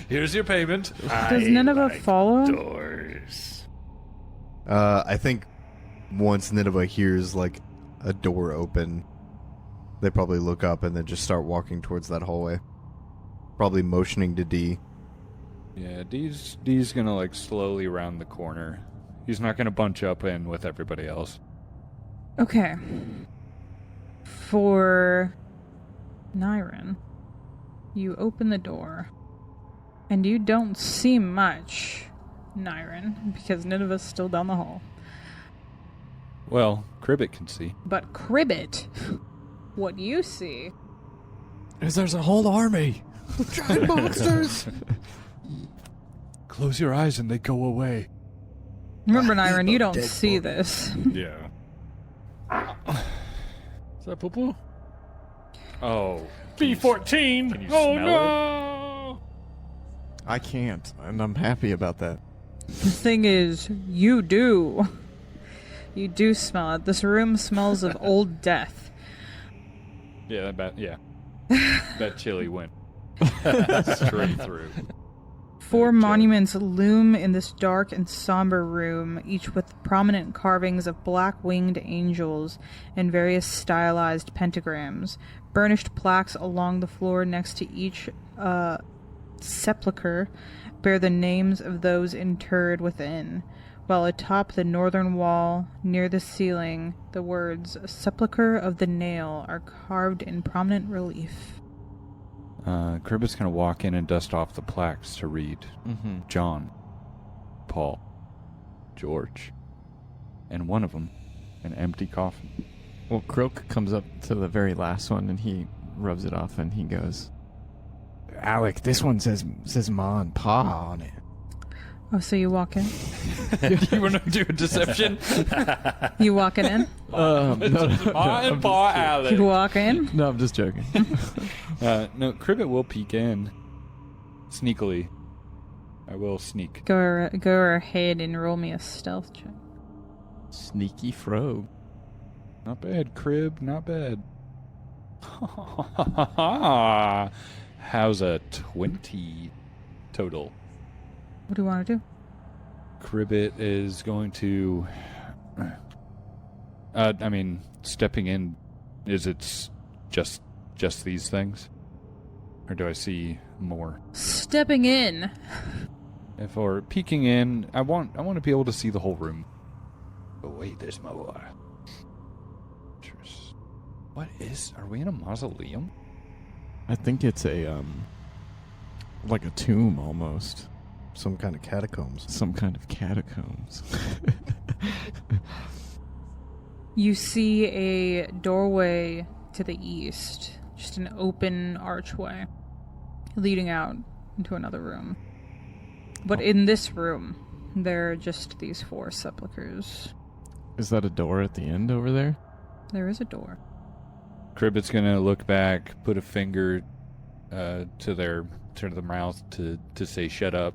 Here's your payment. Does Nineveh follow? Doors. I think once Nineveh hears like a door open, they probably look up and then just start walking towards that hallway. Probably motioning to D. Yeah, D's gonna like slowly round the corner. He's not gonna bunch up in with everybody else. Okay. For Naren, you open the door, and you don't see much, Naren, because Nineveh's still down the hall. Well, Cribbit can see. But Cribbit, what you see Is there's a whole army. Giant monsters! Close your eyes and they go away. Remember, I hate Naren, you those don't dead see bodies. this. Yeah. Is that poo-poo? Oh. B14! Can you Oh smell no! I can't, and I'm happy about that. The thing is, you do. You do smell it. This room smells of old death. Yeah, that chili went straight through. 4 Okay. monuments loom in this dark and somber room, each with prominent carvings of black-winged angels and various stylized pentagrams. Burnished plaques along the floor next to each sepulcher bear the names of those interred within, while atop the northern wall, near the ceiling, the words "Sepulchre of the Nail" are carved in prominent relief. Cribbit's gonna walk in and dust off the plaques to read Mm-hmm. John, Paul, George, and one of them, an empty coffin. Well, Croak comes up to the very last one, and he rubs it off, and he goes, Alec, this one says Ma and Pa on it. Oh, so you walk in? You want to do a deception? You walking in? No, and Paul Alec. You walk in? No, I'm just joking. No, Cribbit will peek in. Sneakily. I will sneak. Go ahead and roll me a stealth check. Sneaky frog. Not bad, Crib, not bad. How's a 20 total? What do you want to do? Cribbit is going to... stepping in, is it just these things? Or do I see more? Stepping in. Or peeking in, I want to be able to see the whole room. But wait, there's more. Are we in a mausoleum? I think it's like a tomb almost. Some kind of catacombs. Some kind of catacombs. You see a doorway to the east, just an open archway leading out into another room. But in this room, there are just these 4 sepulchres. Is that a door at the end over there? There is a door. Cribbit's gonna look back, put a finger to the mouth to say shut up,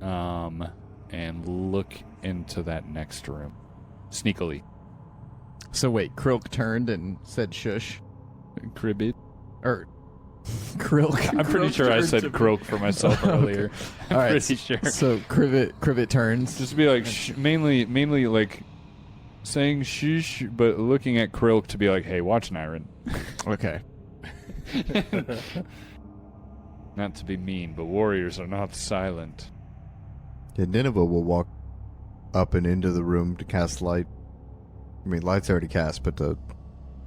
and look into that next room sneakily. So wait, Krilk turned and said shush? Cribbit? Or Krilk. I'm pretty sure I said croak for myself earlier. I'm All right, pretty sure. So Cribbit turns. Just be like, mainly like saying shush, but looking at Krilk to be like, hey, watch Nyron. Okay. Not to be mean, but warriors are not silent. Yeah, Nineveh will walk up and into the room to cast light. I mean, light's already cast, but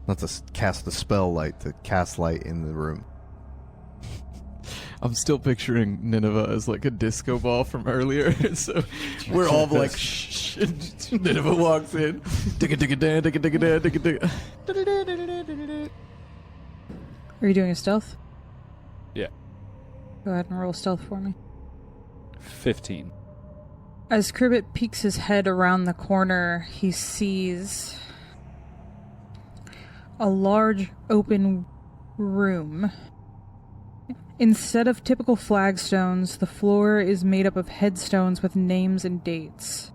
not to cast the spell light, to cast light in the room. I'm still picturing Nineveh as like a disco ball from earlier. So we're all like, shh. Nineveh walks in. Are you doing a stealth? Yeah. Go ahead and roll stealth for me. 15. As Cribbit peeks his head around the corner, he sees a large open room. Instead of typical flagstones, the floor is made up of headstones with names and dates.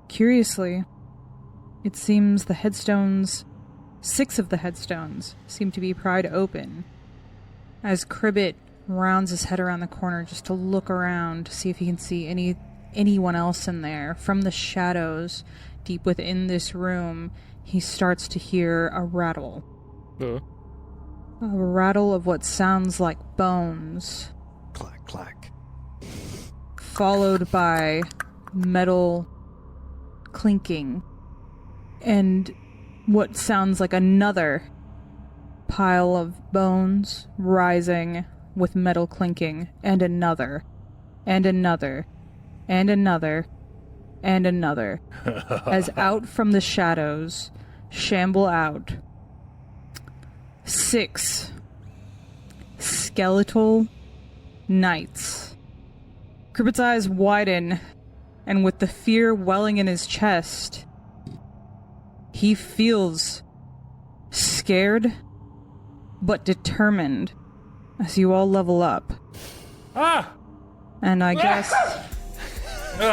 Curiously, it seems the headstones, 6 of the headstones, seem to be pried open. As Cribbit rounds his head around the corner just to look around to see if he can see anyone else in there, from the shadows deep within this room, he starts to hear a rattle. A rattle of what sounds like bones. Clack, clack. Followed by metal clinking. And what sounds like another pile of bones rising with metal clinking. And another. And another. And another. And another. As out from the shadows shamble out 6 skeletal knights. Cribbit's eyes widen, and with the fear welling in his chest, he feels scared but determined as you all level up. And I guess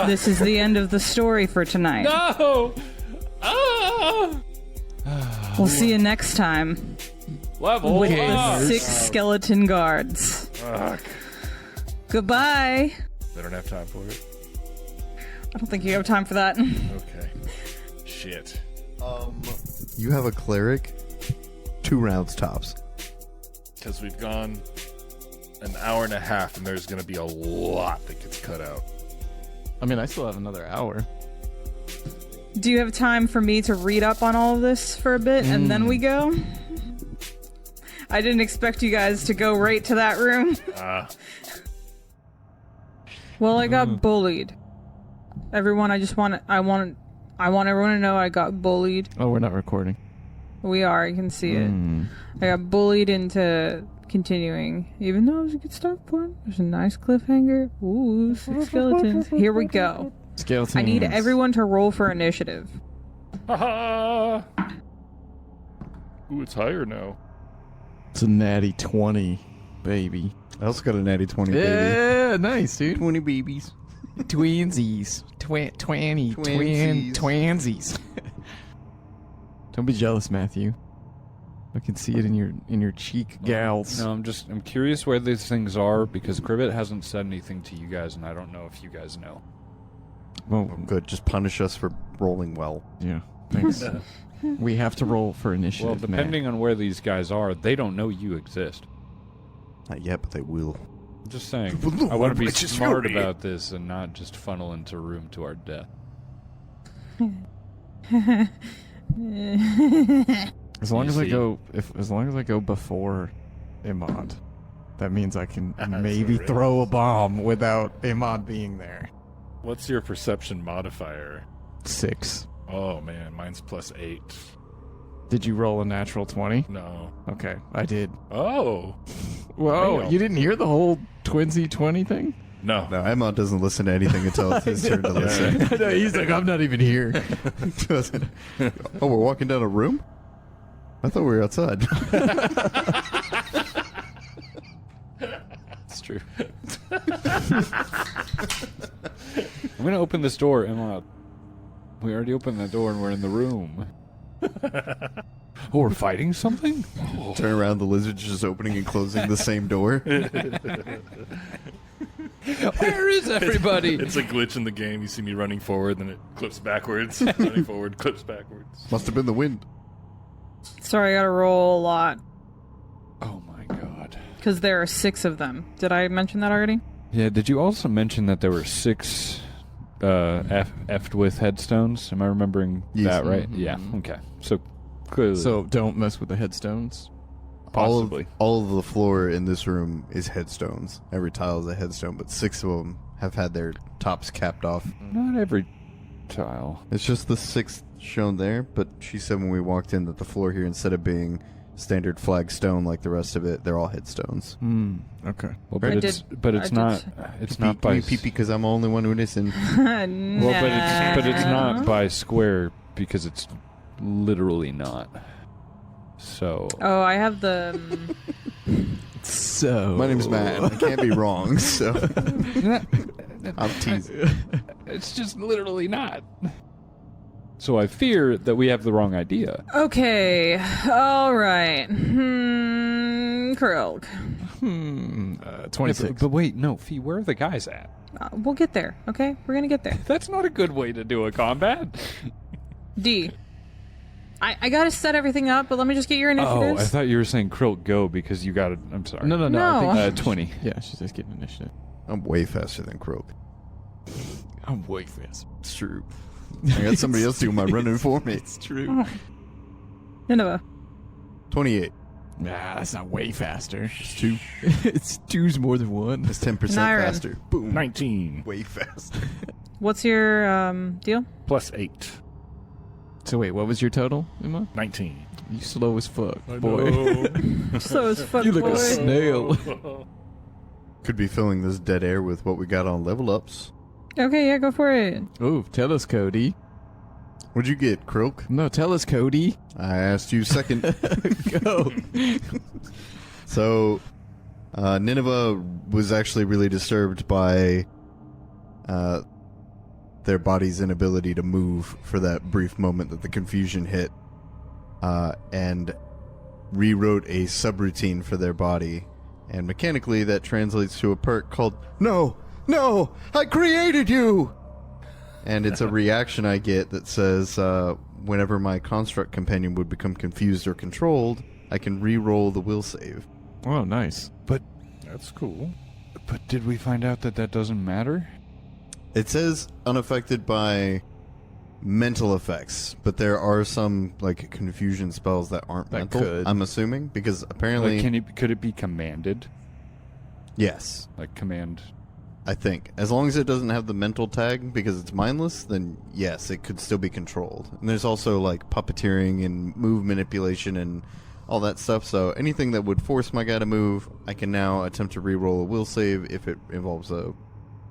this is the end of the story for tonight. No! We'll see you next time. Level With up! the 6 skeleton guards. Fuck. Goodbye. They don't have time for it. I don't think you have time for that. Okay. Shit. You have a cleric, 2 rounds tops. Because we've gone an hour and a half, and there's going to be a lot that gets cut out. I mean, I still have another hour. Do you have time for me to read up on all of this for a bit and then we go? I didn't expect you guys to go right to that room. Well, I got bullied. Everyone, I want everyone to know I got bullied. Oh, we're not recording. We are, you can see it. I got bullied into continuing, even though it was a good start point. There's a nice cliffhanger. Ooh, 6 skeletons. Here we go. Skeletons. I need everyone to roll for initiative. Ooh, it's higher now. It's a natty 20, baby. I also got a natty 20, baby. Yeah, nice, dude. 20 babies. Twinsies. Twinsies. Don't be jealous, Matthew. I can see it in your cheek, gals. No, I'm curious where these things are because Cribbit hasn't said anything to you guys, and I don't know if you guys know. Well, Good. Just punish us for rolling well. yeah. Thanks. We have to roll for Well, initiative. depending on where these guys are, they don't know you exist. Not yet, but they will. I'm just saying, Well, I want to be righteous smart fury. about this and not just funnel into room to our death. As long as I Easy. go before Imad, that means I can That's maybe right. throw a bomb without Imad being there. What's your perception modifier? 6. Oh man, mine's +8. Did you roll a natural 20? No. Okay, I did. Oh Whoa, Damn. you didn't hear the whole twinsy 20 thing? no. No, Emma doesn't listen to anything until it's his turn to listen. I know, he's like, I'm not even here. Doesn't. Oh, we're walking down a room? I thought we were outside. It's true. I'm going to open this door, Emma. We already opened the door and we're in the room. Oh, we're fighting something? Oh. Turn around, the lizard's just opening and closing the same door. Where is everybody? It's a glitch in the game. You see me running forward, then it clips backwards. Running forward, clips backwards. Must have been the wind. Sorry, I gotta roll a lot. Oh my god. Because there are 6 of them. Did I mention that already? Yeah, did you also mention that there were 6 effed with headstones? Am I remembering Yes. that right? Mhm. Yeah, okay. So, clearly. So don't mess with the headstones. Possibly. All of the floor in this room is headstones. Every tile is a headstone, but 6 of them have had their tops capped off. Not every tile. It's just the 6th shown there, but she said when we walked in that the floor here, instead of being standard flagstone like the rest of it, they're all headstones. Okay. Well, but I it's did- but it's I not did- it's not by pee because I'm the only one who listened. well, but it's not by square because it's literally not. So Oh, I have the. So My name's Matt. And I can't be wrong, so I'm teasing. it's just literally not. So I fear that we have the wrong idea. Okay, alright. Krog. 26. But wait, no, Fee, where are the guys at? We'll get there, okay? We're gonna get there. That's not a good way to do a combat. D. I gotta set everything up, but let me just get your Oh, initiatives. I thought you were saying Krill go because you got it. I'm sorry. No. No. I think 20. yeah, she's just getting initiative. I'm way faster than Croak. I'm way fast. It's true. I got somebody else doing my running for me. It's true. Nineveh. 28. Nah, that's not way faster. It's 2. It's 2's more than 1. It's 10% Nyren. faster. Boom. 19 Way faster. What's your deal? +8. So wait, what was your total, Emma? 19. You slow as fuck, I boy. know. So as fuck, You look boy. a snail. Could be filling this dead air with what we got on level ups. Okay, yeah, go for it. Oh, tell us, Cody. What'd you get, Croak? No, tell us, Cody. I asked you second. Go. So, Nineveh was actually really disturbed by their body's inability to move for that brief moment that the confusion hit, and rewrote a subroutine for their body. And mechanically, that translates to a perk called No! No! I created you! And it's a reaction I get that says, whenever my construct companion would become confused or controlled, I can re-roll the will save. Oh, nice. That's cool. But did we find out that that doesn't matter? It says unaffected by mental effects, but there are some like confusion spells that aren't That mental. could. I'm assuming because apparently, Like, could it be commanded? yes, Like command? I think as long as it doesn't have the mental tag because it's mindless, then yes, it could still be controlled. And there's also like puppeteering and move manipulation and all that stuff. So anything that would force my guy to move, I can now attempt to re-roll a will save if it involves a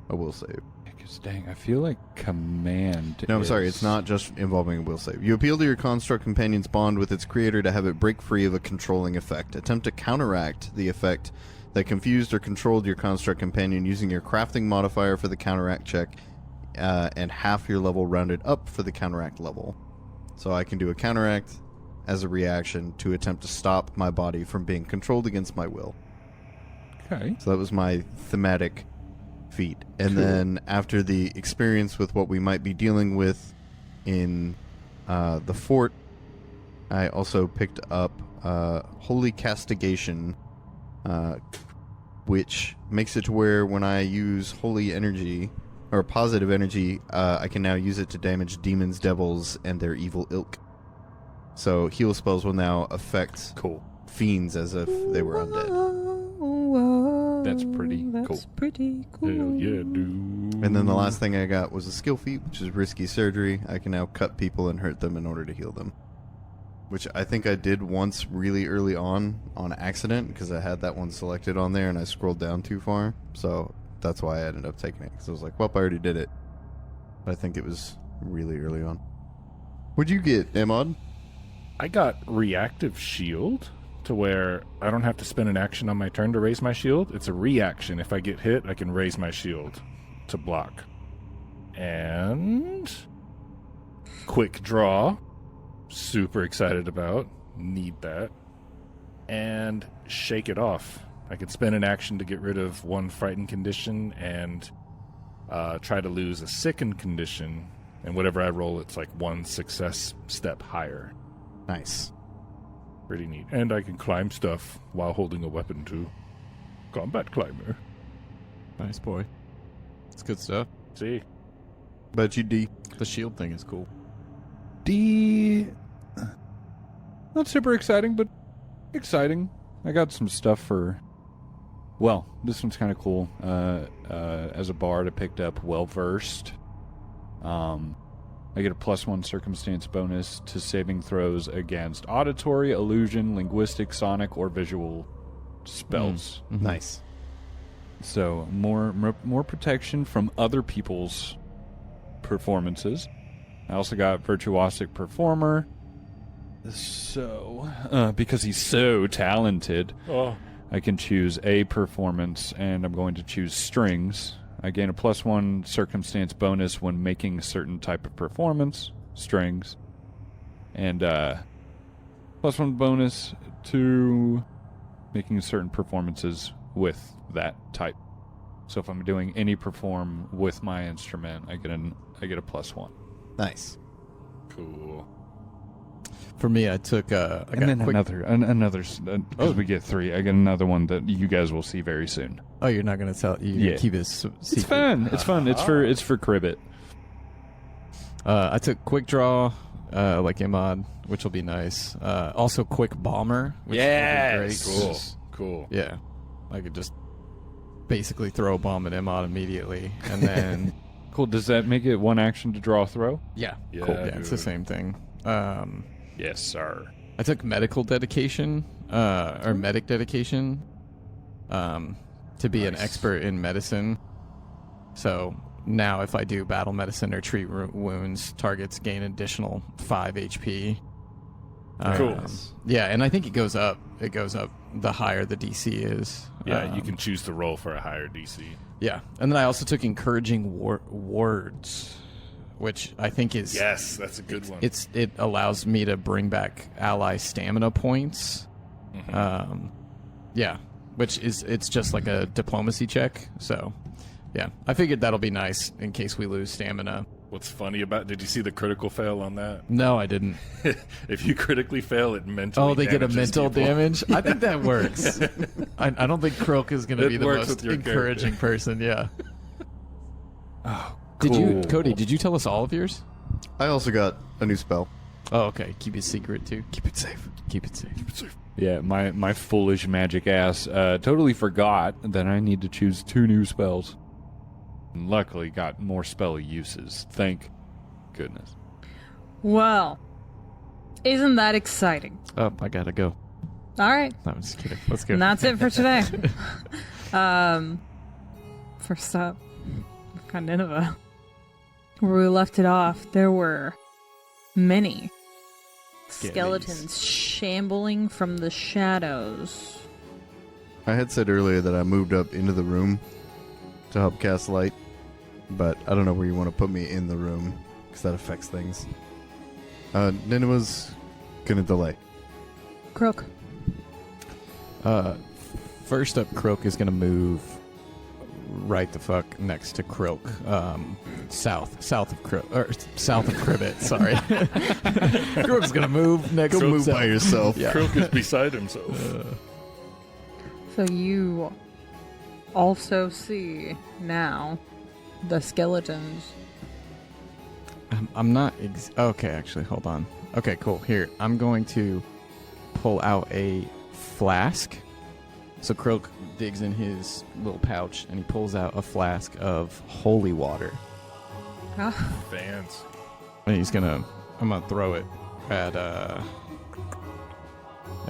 will save. Because dang, I feel like command. No, I'm sorry, is- it's not just involving a will save. You appeal to your construct companion's bond with its creator to have it break free of a controlling effect. Attempt to counteract the effect that confused or controlled your construct companion using your crafting modifier for the counteract check, and half your level rounded up for the counteract level. So I can do a counteract as a reaction to attempt to stop my body from being controlled against my will. Okay. So that was my thematic feat. And Cool. then after the experience with what we might be dealing with in the fort, I also picked up Holy Castigation, which makes it to where when I use holy energy, or positive energy, I can now use it to damage demons, devils, and their evil ilk. So heal spells will now affect Cool. fiends as if they were undead. That's pretty That's cool. pretty cool. Hell yeah, dude. And then the last thing I got was a skill feat, which is risky surgery. I can now cut people and hurt them in order to heal them. Which I think I did once really early on accident, because I had that one selected on there and I scrolled down too far. So that's why I ended up taking it, because I was like, well, I already did it. But I think it was really early on. What'd you get, Emod? I got reactive shield to where I don't have to spend an action on my turn to raise my shield. It's a reaction. If I get hit, I can raise my shield to block. And quick draw. Super excited about. Need that. And shake it off. I can spend an action to get rid of one frightened condition and try to lose a sickened condition. And whatever I roll, it's like one success step higher. Nice. Pretty neat. And I can climb stuff while holding a weapon too. Combat climber. Nice boy. It's good stuff. See? But you, D. The shield thing is cool. Not super exciting, but exciting. I got some stuff for... Well, this one's kind of cool. As a bard, I picked up Well-Versed. I get a +1 circumstance bonus to saving throws against auditory, illusion, linguistic, sonic, or visual spells. Mm-hmm. Nice. So more protection from other people's performances. I also got Virtuosic Performer. So, because he's so talented, I can choose a performance, and I'm going to choose strings. I gain a +1 circumstance bonus when making a certain type of performance, strings, and +1 bonus to making certain performances with that type. So if I'm doing any perform with my instrument, I get a +1. Nice. Cool. For me, I took I And got then quick... another because we get 3. I get another one that you guys will see very soon. Oh, you're not going to tell... You Yeah. keep it secret. It's fun. It's fun. It's for Cribbit. I took quick draw, like Imad, which will be nice. Also quick bomber, which will be great. Cool. Cool. Yeah. I could just basically throw a bomb at Imad immediately, and then... Cool. Does that make it one action to draw a throw? Yeah. Yeah, Cool. Yeah, it's the dude. same thing. Yes, sir. I took medical dedication, or medic dedication, to be an Nice. expert in medicine. So now if I do battle medicine or treat wounds, targets gain additional 5 HP. Cool. Yeah, and I think it goes up. It goes up the higher the DC is. Yeah, you can choose to roll for a higher DC. Yeah, and then I also took encouraging words, which I think is... Yes, that's a good one. It allows me to bring back ally stamina points. Mhm. Yeah, which is it's just like a diplomacy check. So, yeah, I figured that'll be nice in case we lose stamina. What's funny about... Did you see the critical fail on that? No, I didn't. If you critically fail, it mentally Oh, they get a damages mental people. damage? I think that works. I don't think Croak is going to It be the works most with your encouraging person, yeah. Oh, Did you, cool. Cody, did you tell us all of yours? I also got a new spell. Oh, okay. Keep it secret, too. Keep it safe. Keep it safe. Yeah, my foolish magic ass totally forgot that I need to choose 2 new spells. And luckily got more spell uses. Thank goodness. Well, isn't that exciting? Oh, I gotta go. All right. No, I'm just kidding. Let's go. And that's it for today. First up, we've got Nineveh. Where we left it off, there were many skeletons shambling from the shadows. I had said earlier that I moved up into the room to help cast light, but I don't know where you want to put me in the room, because that affects things. Nineveh's going to delay? Croak. First up, Croak is going to move right the fuck next to Croak. South of Croak. Or south of Cribbit, sorry. Croak's going to move next to Go move himself. by yourself. Yeah. Croak is beside himself. So you also see now the skeletons. I'm not... okay, actually, hold on. Okay, cool. Here, I'm going to pull out a flask. So Croak digs in his little pouch, and he pulls out a flask of holy water. Ah, Fans. And I'm gonna throw it at, I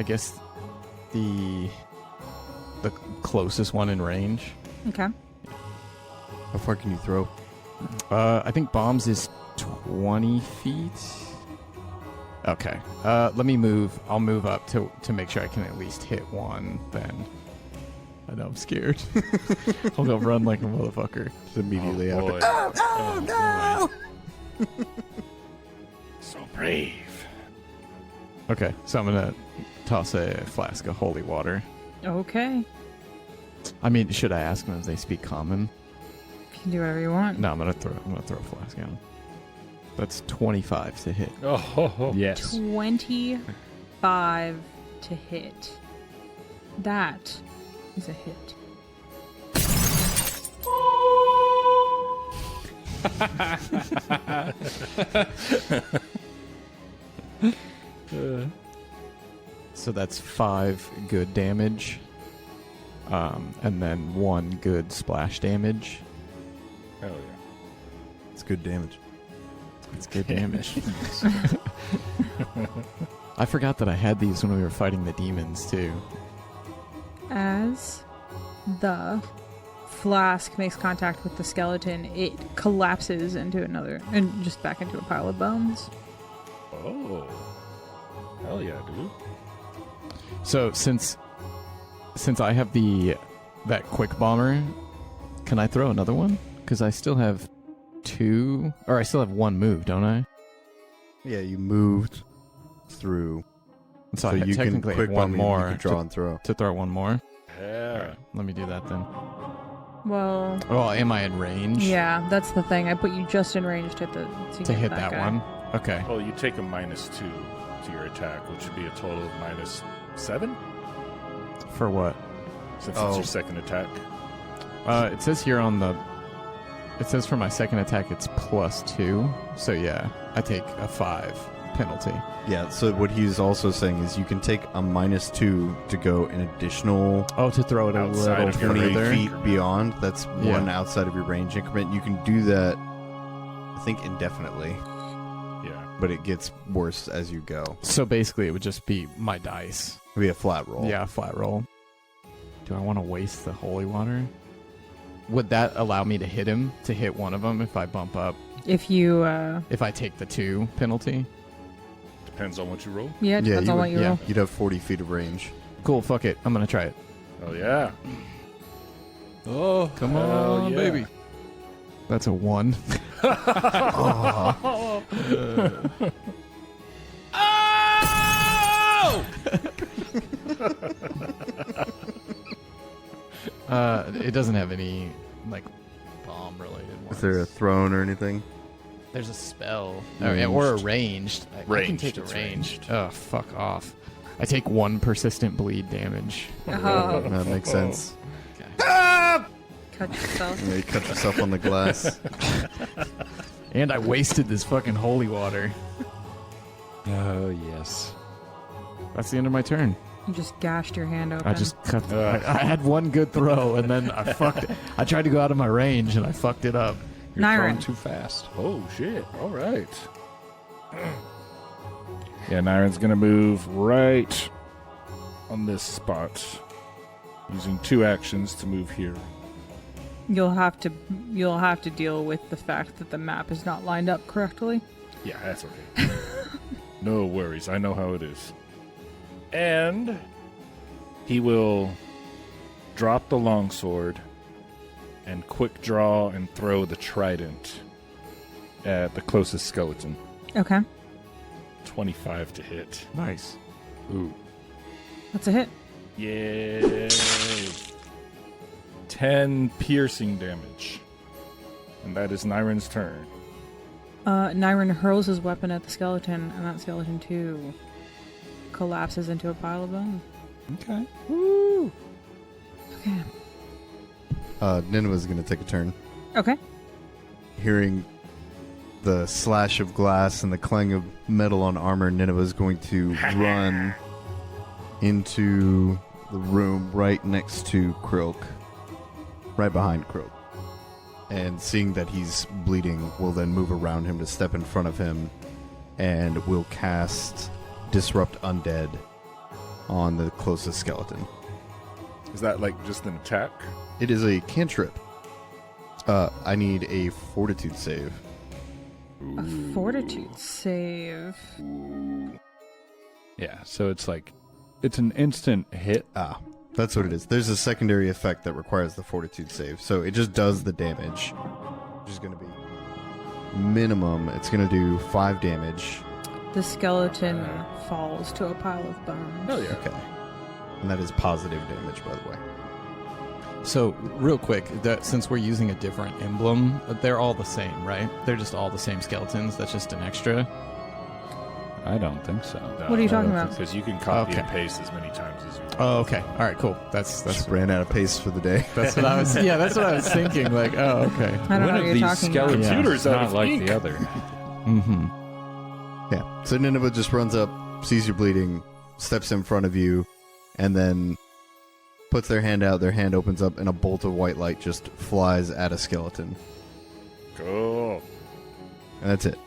guess, the closest one in range. okay. How far can you throw? I think bombs is 20 feet. Okay. Let me move. I'll move up to make sure I can at least hit one then. I know I'm scared. I'll go run like a motherfucker. Just immediately after. Boy. Oh, no! So brave. Okay, so I'm gonna toss a flask of holy water. Okay. I mean, should I ask them if they speak common? You can do whatever you want. No, I'm gonna throw a flask out. That's 25 to hit. Oh, Yes. 25 to hit. That is a hit. So that's 5 good damage. And then 1 good splash damage. hell It's good damage. It's good damage. I forgot that I had these when we were fighting the demons too. As the flask makes contact with the skeleton, it collapses into another, and just back into a pile of bones. yeah. Oh. Hell yeah, dude. So since I have that quick bomber, can I throw another one? Because I still have 2, or I still have 1 move, don't I? Yeah, you moved through. So, So I you can technically quick have 1 bomb more You can draw and throw. to throw 1 more. Yeah. Alright, let me do that then. Well, Oh, am I in range? yeah, that's the thing. I put you just in range to To hit that guy. one? Okay. Oh, you take a -2 to your attack, which would be a total of -7 For what? since Oh. it's your second attack. It says here it says for my second attack it's +2. So yeah, I take a 5 penalty. Yeah, so what he's also saying is you can take a -2 to go an additional Oh, to throw it a Outside little of your 20 range further. feet increment. beyond. That's Yeah. 1 outside of your range increment. You can do that, I think, indefinitely, Yeah. but it gets worse as you go. So basically it would just be my dice. It'll be a flat roll. Yeah, flat roll. Do I want to waste the holy water? Would that allow me to hit one of them if I bump up? If you, If I take the 2 penalty? Depends on what you roll. yeah, it Yeah, depends you on would- what you yeah. roll. You'd have 40 feet of range. Cool, fuck it. I'm going to try it. Oh yeah. Oh, Come Hell on, yeah. baby. That's a 1. It doesn't have any, like, bomb-related ones. Is there a throne or anything? There's a spell. Ranged. Or a ranged. I can Ranged, take a it's ranged. Oh, fuck off. I take 1 persistent bleed damage. Oh, That makes sense. cut yourself. Yeah, you cut yourself on the glass. And I wasted this fucking holy water. oh yes. That's the end of my turn. You just gashed your hand open. I just cut. I had 1 good throw, and then I fucked it. I tried to go out of my range, and I fucked it up. You're Nyron. throwing too fast. Oh shit. All right. Yeah, Nyron's gonna move right on this spot, using 2 actions to move here. You'll have to deal with the fact that the map is not lined up correctly. Yeah, that's okay. No worries. I know how it is. And he will drop the longsword and quick draw and throw the trident at the closest skeleton. Okay. 25 to hit. Nice. Ooh. That's a hit. Yay! 10 piercing damage. And that is Nyron's turn. Nyron hurls his weapon at the skeleton, and that skeleton too collapses into a pile of bone. Okay. Woo! Okay. Nineveh's going to take a turn. Okay. Hearing the slash of glass and the clang of metal on armor, Nineveh's going to run into the room right next to Krilk. Right behind Krilk. And seeing that he's bleeding, will then move around him to step in front of him and will cast Disrupt Undead on the closest skeleton. Is that like just an attack? It is a cantrip. I need a fortitude save. A fortitude save. Yeah, so it's like, it's an instant hit. That's what it is. There's a secondary effect that requires the fortitude save. So it just does the damage, which is going to be minimum. It's going to do 5 damage. The skeleton falls to a pile of bones. Oh, yeah. Okay. And that is positive damage, by the way. So, real quick, since we're using a different emblem, they're all the same, right? They're just all the same skeletons. That's just an extra. I don't think so. What are you talking about? Because you can copy Okay. and paste as many times as you want. Oh, okay. All right, cool. That's Just ran out of pace for the day. that's what I was. Yeah, that's what I was thinking. Like, oh, okay. I don't know One what of you're these talking about. skeletons Computers is out not of like ink. the other. Mm-hmm. Yeah. So Nineveh just runs up, sees you bleeding, steps in front of you, and then puts their hand out. Their hand opens up, and a bolt of white light just flies at a skeleton. Cool. And that's it.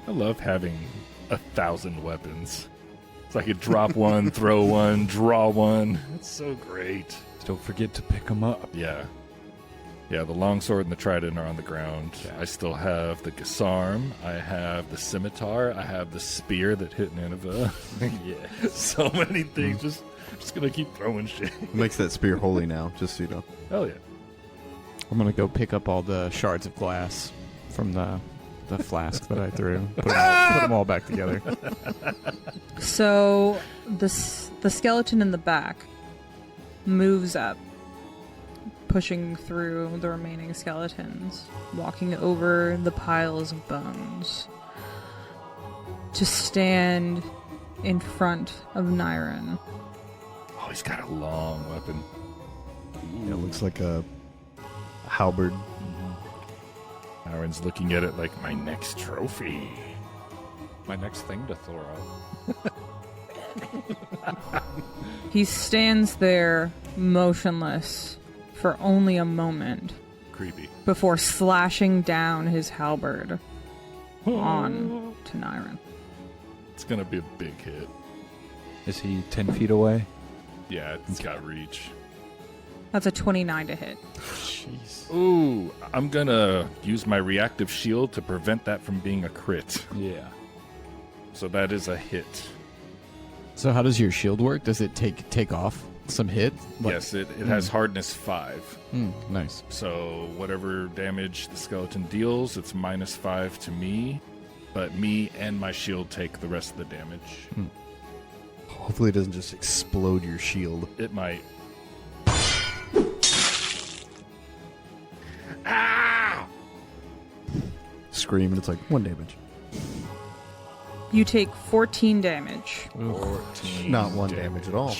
I love having 1,000 weapons. So I could drop one, throw one, draw one. It's so great. Don't forget to pick them up. Yeah. Yeah, the longsword and the trident are on the ground. Yeah. I still have the Gasarm. I have the scimitar. I have the spear that hit Nineveh. Yeah. So many things. Just gonna keep throwing shit. It makes that spear holy now, just so you know. Hell yeah. I'm gonna go pick up all the shards of glass from the flask that I threw. Put them all back together. So the skeleton in the back moves up, pushing through the remaining skeletons, walking over the piles of bones to stand in front of Nyron. Oh, he's got a long weapon. It looks like a halberd. Aaron's looking at it like my next trophy. My next thing to throw. He stands there motionless for only a moment Creepy. before slashing down his halberd on to Nyron. It's gonna be a big hit. Is he 10 feet away? Yeah, it's got reach. That's a 29 to hit. Jeez. Ooh, I'm gonna use my reactive shield to prevent that from being a crit. Yeah. So that is a hit. So how does your shield work? Does it take off some hit? Yes, it has hardness 5. Nice. So whatever damage the skeleton deals, it's -5 to me. But me and my shield take the rest of the damage. Hopefully it doesn't just explode your shield. It might. Ah! Scream, and it's like 1 damage. You take 14 damage, 14 Not 1 damage at all.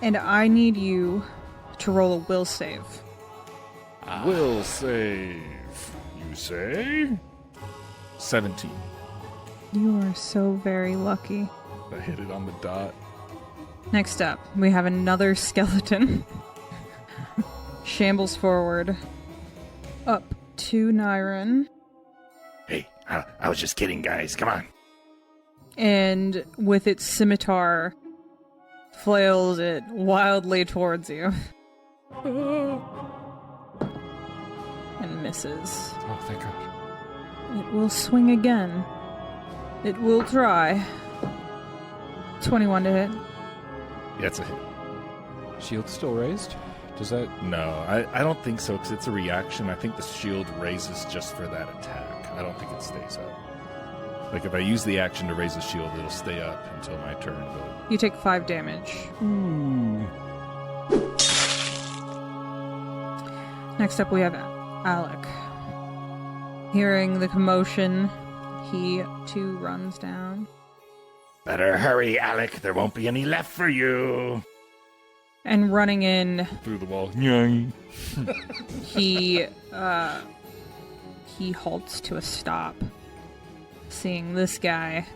and I need you to roll a will save. Will save. You say? 17. You are so very lucky. I hit it on the dot. Next up, we have another skeleton. Shambles forward. Up to Nyron. Hey, I was just kidding, guys. Come on. And with its scimitar, flails it wildly towards you. And misses. Oh, thank God. It will swing again. It will try. 21 to hit. Yeah, it's a hit. Shield still raised? Does that... No, I don't think so, because it's a reaction. I think the shield raises just for that attack. I don't think it stays up. Like, if I use the action to raise the shield, it'll stay up until my turn. But... You take 5 damage. Next up, we have Alec. Hearing the commotion, he too runs down. Better hurry, Alec. There won't be any left for you. And running in, Through the wall. he halts to a stop. Seeing this guy.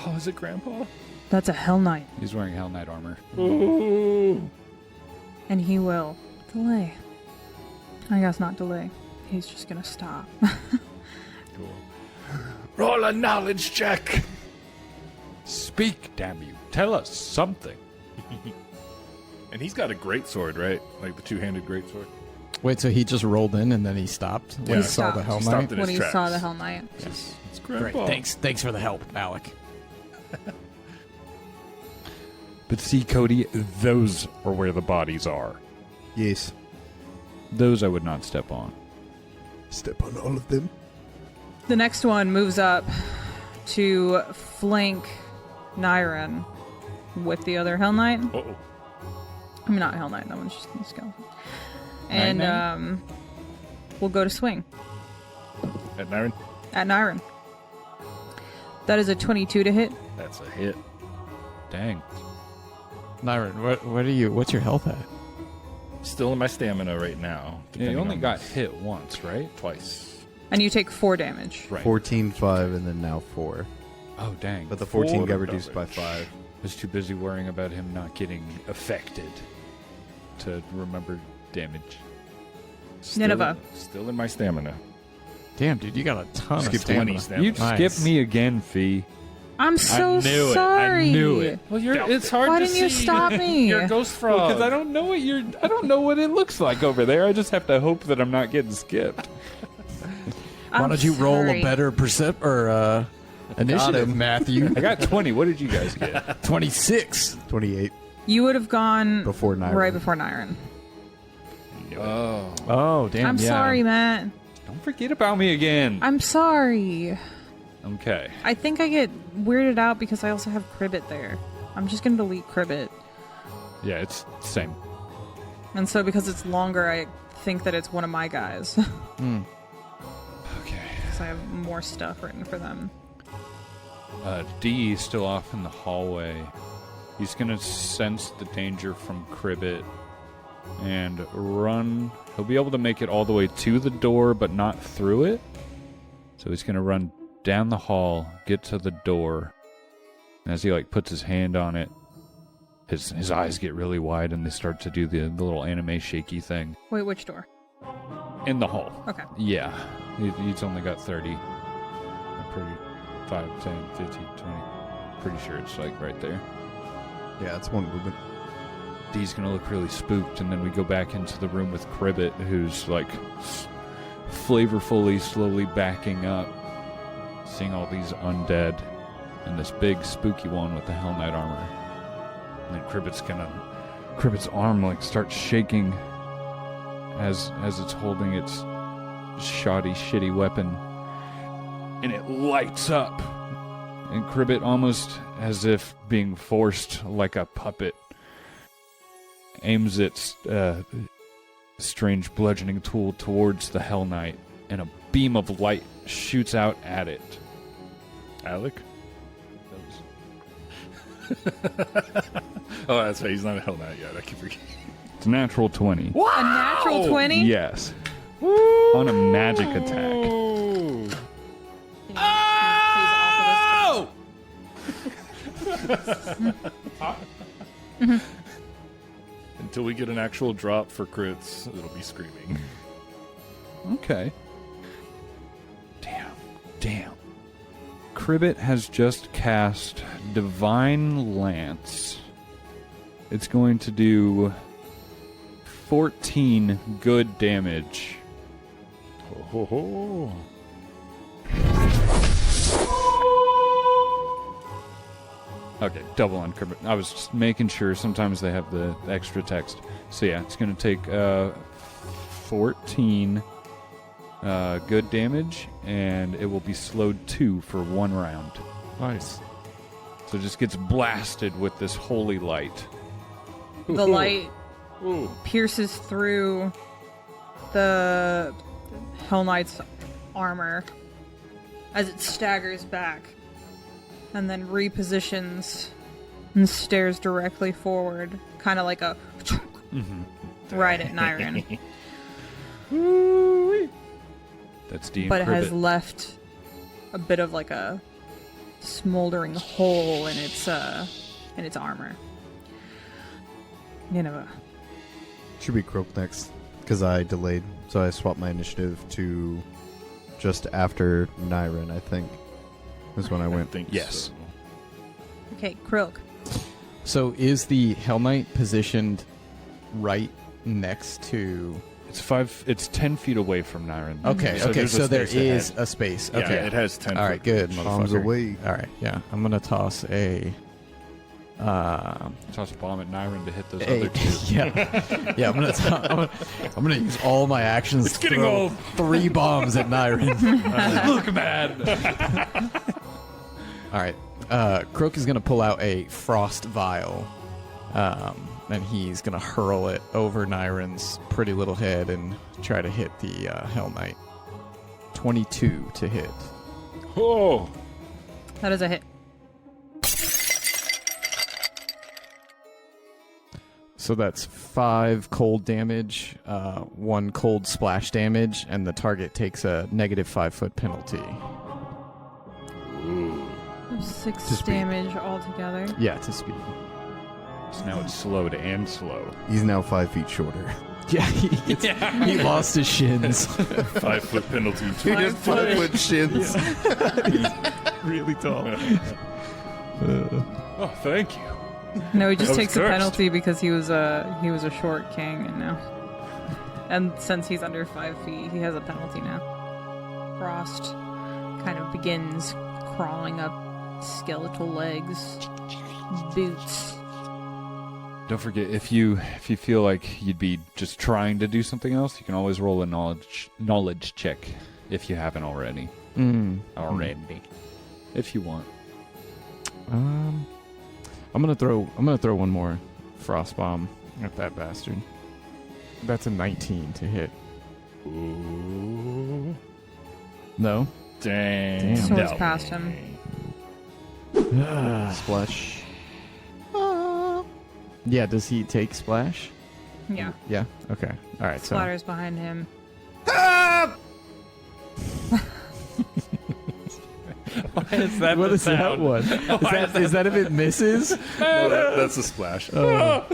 Oh, is it Grandpa? That's a Hell Knight. He's wearing Hell Knight armor. Ooh. And he will delay. I guess not delay. He's just gonna stop. Cool. Roll a knowledge check. Speak, damn you. Tell us something. And he's got a great sword, right? Like the two-handed great sword. Wait, so he just rolled in and then he stopped when Yeah. he saw the Stopped. Hell He Knight? stopped in When his he tracks. saw the Hell Knight. It's Great. Grandpa. Thanks for the help, Alec. But see, Cody, those are where the bodies are. Yes. Those I would not step on. Step on all of them. The next one moves up to flank Nyren with the other Hell Knight. Uh-oh. I mean, not Hell Knight, that one's just a skeleton. And Night-Night? we'll go to swing At Nyren? at Nyren. That is a 22 to hit. That's a hit. Dang. Nyren, what's your health at? Still in my stamina right now. Yeah, depending you only on got this. hit once, right? Twice. And you take 4 damage. Right. 14, 5, and then now 4. Oh, dang. But the 14 got Four reduced by damage. 5. I was too busy worrying about him not getting affected to remember damage. Nineveh. Still in my stamina. Damn, dude, you got a ton of Skip stamina. 20 stamina. You Nice. skipped me again, Fee. I'm so I knew sorry. it. I knew it. Well, it's hard Why to didn't you see. stop me? You're a ghost frog. Because I don't know what it looks like over there. I just have to hope that I'm not getting skipped. Why don't you roll sorry. a better initiative, him. Matthew? I got 20. What did you guys get? 26. 28 You would have gone before 9. right before Nyren. Oh. Oh, damn. I'm yeah. sorry, Matt. Don't forget about me again. I'm sorry. Okay. I think I get weirded out because I also have Cribbit there. I'm just going to delete Cribbit. Yeah, it's the same. And so because it's longer, I think that it's one of my guys. Mm. Okay. Because I have more stuff written for them. D is still off in the hallway. He's going to sense the danger from Cribbit and run. He'll be able to make it all the way to the door, but not through it. So he's going to run down the hall, get to the door. And as he puts his hand on it, his eyes get really wide and they start to do the little anime shaky thing. Wait, which door? In the hall. Okay. Yeah. He's only got 30. I'm pretty 5, 10, 15, 20. Pretty sure it's right there. Yeah, it's one movement. D's gonna look really spooked, and then we go back into the room with Cribbit, who's flavorfully slowly backing up, seeing all these undead, and this big spooky one with the Hell Knight armor. And then Cribbit's arm starts shaking as it's holding its shoddy, shitty weapon, and it lights up. And Cribbit, almost as if being forced like a puppet, aims its strange bludgeoning tool towards the Hell Knight, and a beam of light shoots out at it. Alec? Oh, that's right. He's not a Hell Knight yet. I keep forgetting. It's a natural 20. A natural 20? Yes. On a magic attack. Oh! Until we get an actual drop for crits, it'll be screaming. Okay. Damn. Cribbit has just cast Divine Lance. It's going to do 14 good damage. Ho, ho, ho. Okay, double on Cribbit. I was just making sure. Sometimes they have the extra text. So yeah, it's going to take 14 good damage, and it will be slowed 2 for 1 round. Nice. So it just gets blasted with this holy light. The light pierces through the Hell Knight's armor as it staggers back and then repositions and stares directly forward, kind of like a right at Nyren. That's the But it has Cribbit. left a bit of like a smoldering hole in its armor. Nineveh. Should be Croak next, because I delayed, so I swapped my initiative to just after Nyren, I think. Is when I went. think Yes. so. Okay, Krilk. So is the Hell Knight positioned right next to... It's 10 feet away from Nyren. Okay, So okay, there's a so there space is ahead. a space. Yeah, Okay. it has 10 All right, foot good, Bombs motherfucker. away. All right, yeah. I'm going to toss a... Toss a bomb at Nyren to hit those a other 2. yeah, I'm gonna use all my actions. It's to getting throw old. 3 bombs at Nyren. Look, man. All right, Croak is gonna pull out a frost vial, and he's gonna hurl it over Nyren's pretty little head and try to hit the Hell Knight. 22 to hit. Oh. That is a hit. So that's 5 cold damage, 1 cold splash damage, and the target takes a negative 5-foot penalty. 6 To speed. damage altogether. Yeah, to speed. So now it's slowed and slow. He's now 5 feet shorter. Yeah, he lost his shins. 5 foot penalty. He just 5 foot shins. Really tall. Oh, thank you. No, he just was takes a cursed. penalty because he was a short king, and since he's under 5 feet, he has a penalty now. Frost kind of begins crawling up skeletal legs, boots. Don't forget, if you feel like you'd be just trying to do something else, you can always roll a knowledge check if you haven't already. If you want. I'm gonna throw one more frost bomb at that bastard. That's a 19 to hit. Ooh. No. Dang. Damn. Swords past him. Splash. Yeah. Does he take splash? Yeah, Yeah. Okay. All right. So splatters behind him. Why is that what is that one? Is that if it misses? No, that's a splash. And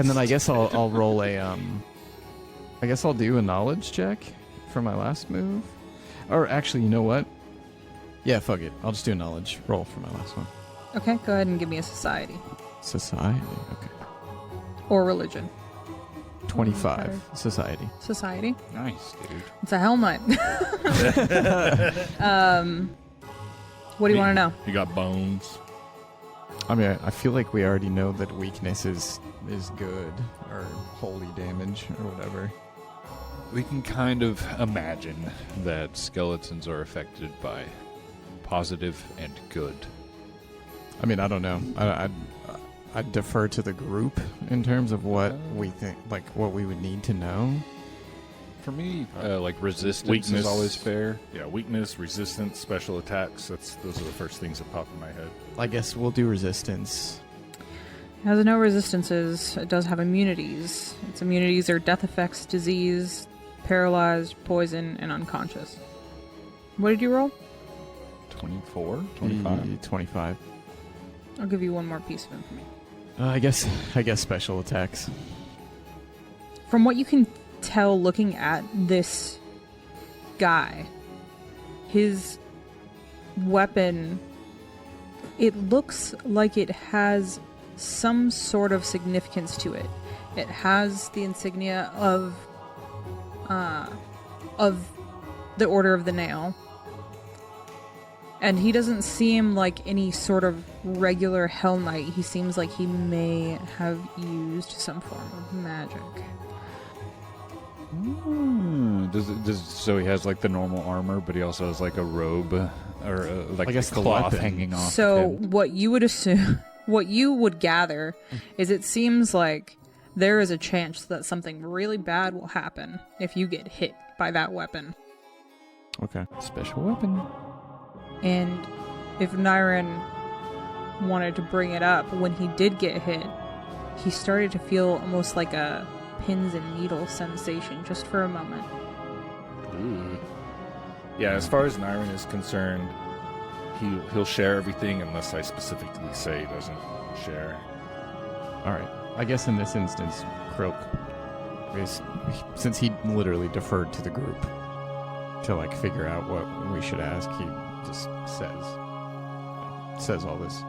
then I guess I'll roll a I guess I'll do a knowledge check for my last move. Or actually, you know what? Yeah, fuck it. I'll just do a knowledge roll for my last one. Okay, go ahead and give me a society Society. Okay. or religion. 25. Society. Society. Nice, dude. It's a Hell Knight. What do you want to know? You got bones. I mean, I feel like we already know that weakness is good or holy damage or whatever. We can kind of imagine that skeletons are affected by positive and good. I mean, I don't know. I defer to the group in terms of what we think, like what we would need to know. For me, like resistance Weakness. is always fair. Yeah, weakness, resistance, special attacks. Those are the first things that pop in my head. I guess we'll do resistance. It has no resistances. It does have immunities. Its immunities are death effects, disease, paralyzed, poison, and unconscious. What did you roll? 24? 25? 25. I'll give you one more piece of information. I guess special attacks. From what you can tell looking at this guy, his weapon, it looks like it has some sort of significance to it. It has the insignia of the Order of the Nail. And he doesn't seem like any sort of regular Hell Knight. He seems like he may have used some form of magic. So he has like the normal armor, but he also has like a robe or like I guess the cloth weapon. hanging off. So of him. what you would assume, what you would gather, is it seems like there is a chance that something really bad will happen if you get hit by that weapon. Okay. Special weapon. And if Nyren wanted to bring it up, when he did get hit, he started to feel almost like a pins and needles sensation just for a moment. Ooh. Yeah, as far as Nyren is concerned, he'll share everything unless I specifically say he doesn't share. All right. I guess in this instance, Croak is, since he literally deferred to the group to like figure out what we should ask, he just says all this.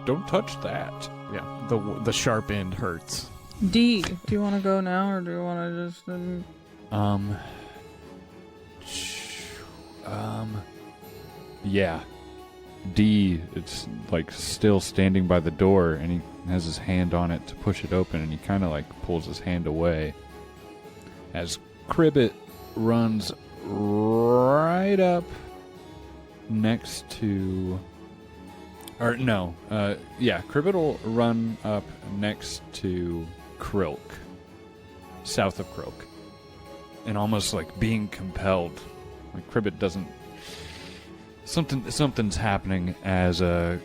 Don't touch that. Yeah. The sharp end hurts. D, do you want to go now, or do you want to just... Yeah. D, it's like still standing by the door, and he has his hand on it to push it open, and he kind of like pulls his hand away as Cribbit runs right up next to... Or no, Cribbit will run up next to Krilk, south of Krilk, and almost like being compelled. Like Cribbit doesn't... Something's happening as I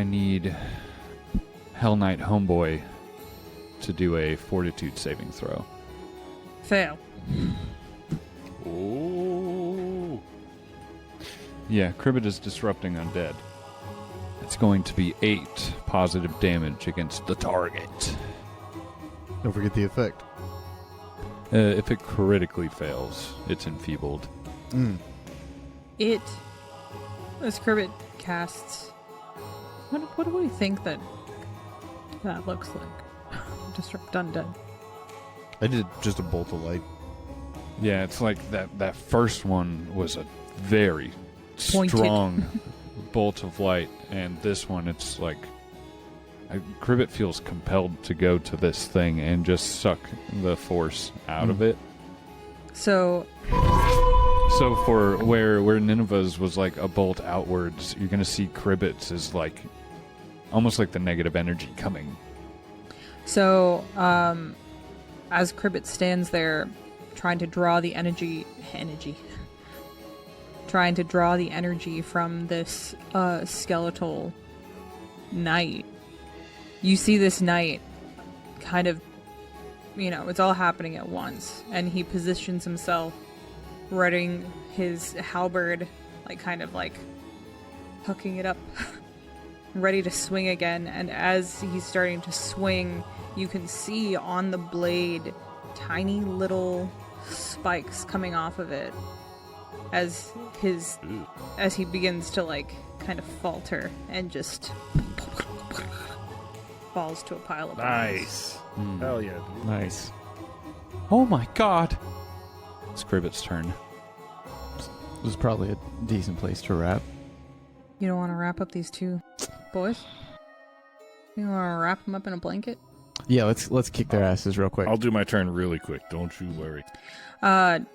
need Hell Knight Homeboy to do a fortitude saving throw. Fail. Oh. Yeah, Cribbit is disrupting undead. It's going to be 8 positive damage against the target. Don't forget the effect. If it critically fails, it's enfeebled. It, as Cribbit casts, what do we think that looks like? Disrupt undead. I did just a bolt of light. Yeah, it's like that first one was a very Pointed. strong bolt of light, and this one, it's like Cribbit feels compelled to go to this thing and just suck the force out of it. So For where Nineveh's was like a bolt outwards, you're gonna see Cribbit's is like almost like the negative energy coming. So, as Cribbit stands there, trying to draw the trying to draw the energy from this skeletal knight, you see this knight kind of, it's all happening at once, and he positions himself, readying his halberd, kind of hooking it up, ready to swing again. And as he's starting to swing, you can see on the blade tiny little spikes coming off of it as he begins to kind of falter and just falls to a pile of bones. Nice. Hell yeah. Dude. Nice. Oh my god! It's Cribbit's turn. This is probably a decent place to wrap. You don't want to wrap up these two boys? You want to wrap them up in a blanket? Yeah, let's kick their asses real quick. I'll do my turn really quick. Don't you worry. Nyren.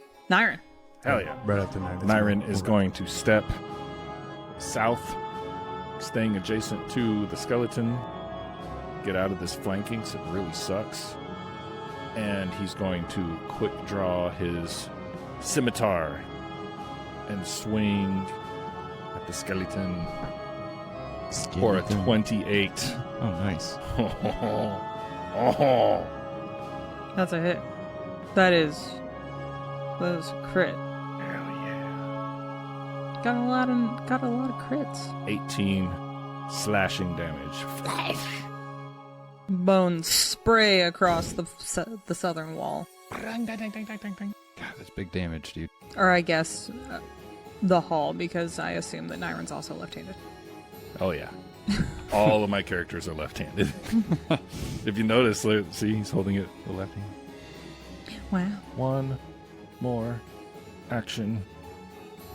Hell yeah. Right after Nyren. Nyren is going to step south, staying adjacent to the skeleton. Get out of this flanking, so it really sucks. And he's going to quick draw his scimitar and swing at the skeleton for a 28. Oh, nice. Oh. That's a hit. That is a crit. Hell yeah. Got a lot of crits. 18 slashing damage. Bones spray across the southern wall. God, that's big damage, dude. Or I guess the hall, because I assume that Nyren's also left-handed. Oh yeah. All of my characters are left-handed. If you notice, see, he's holding it with the left hand. Wow. One more action.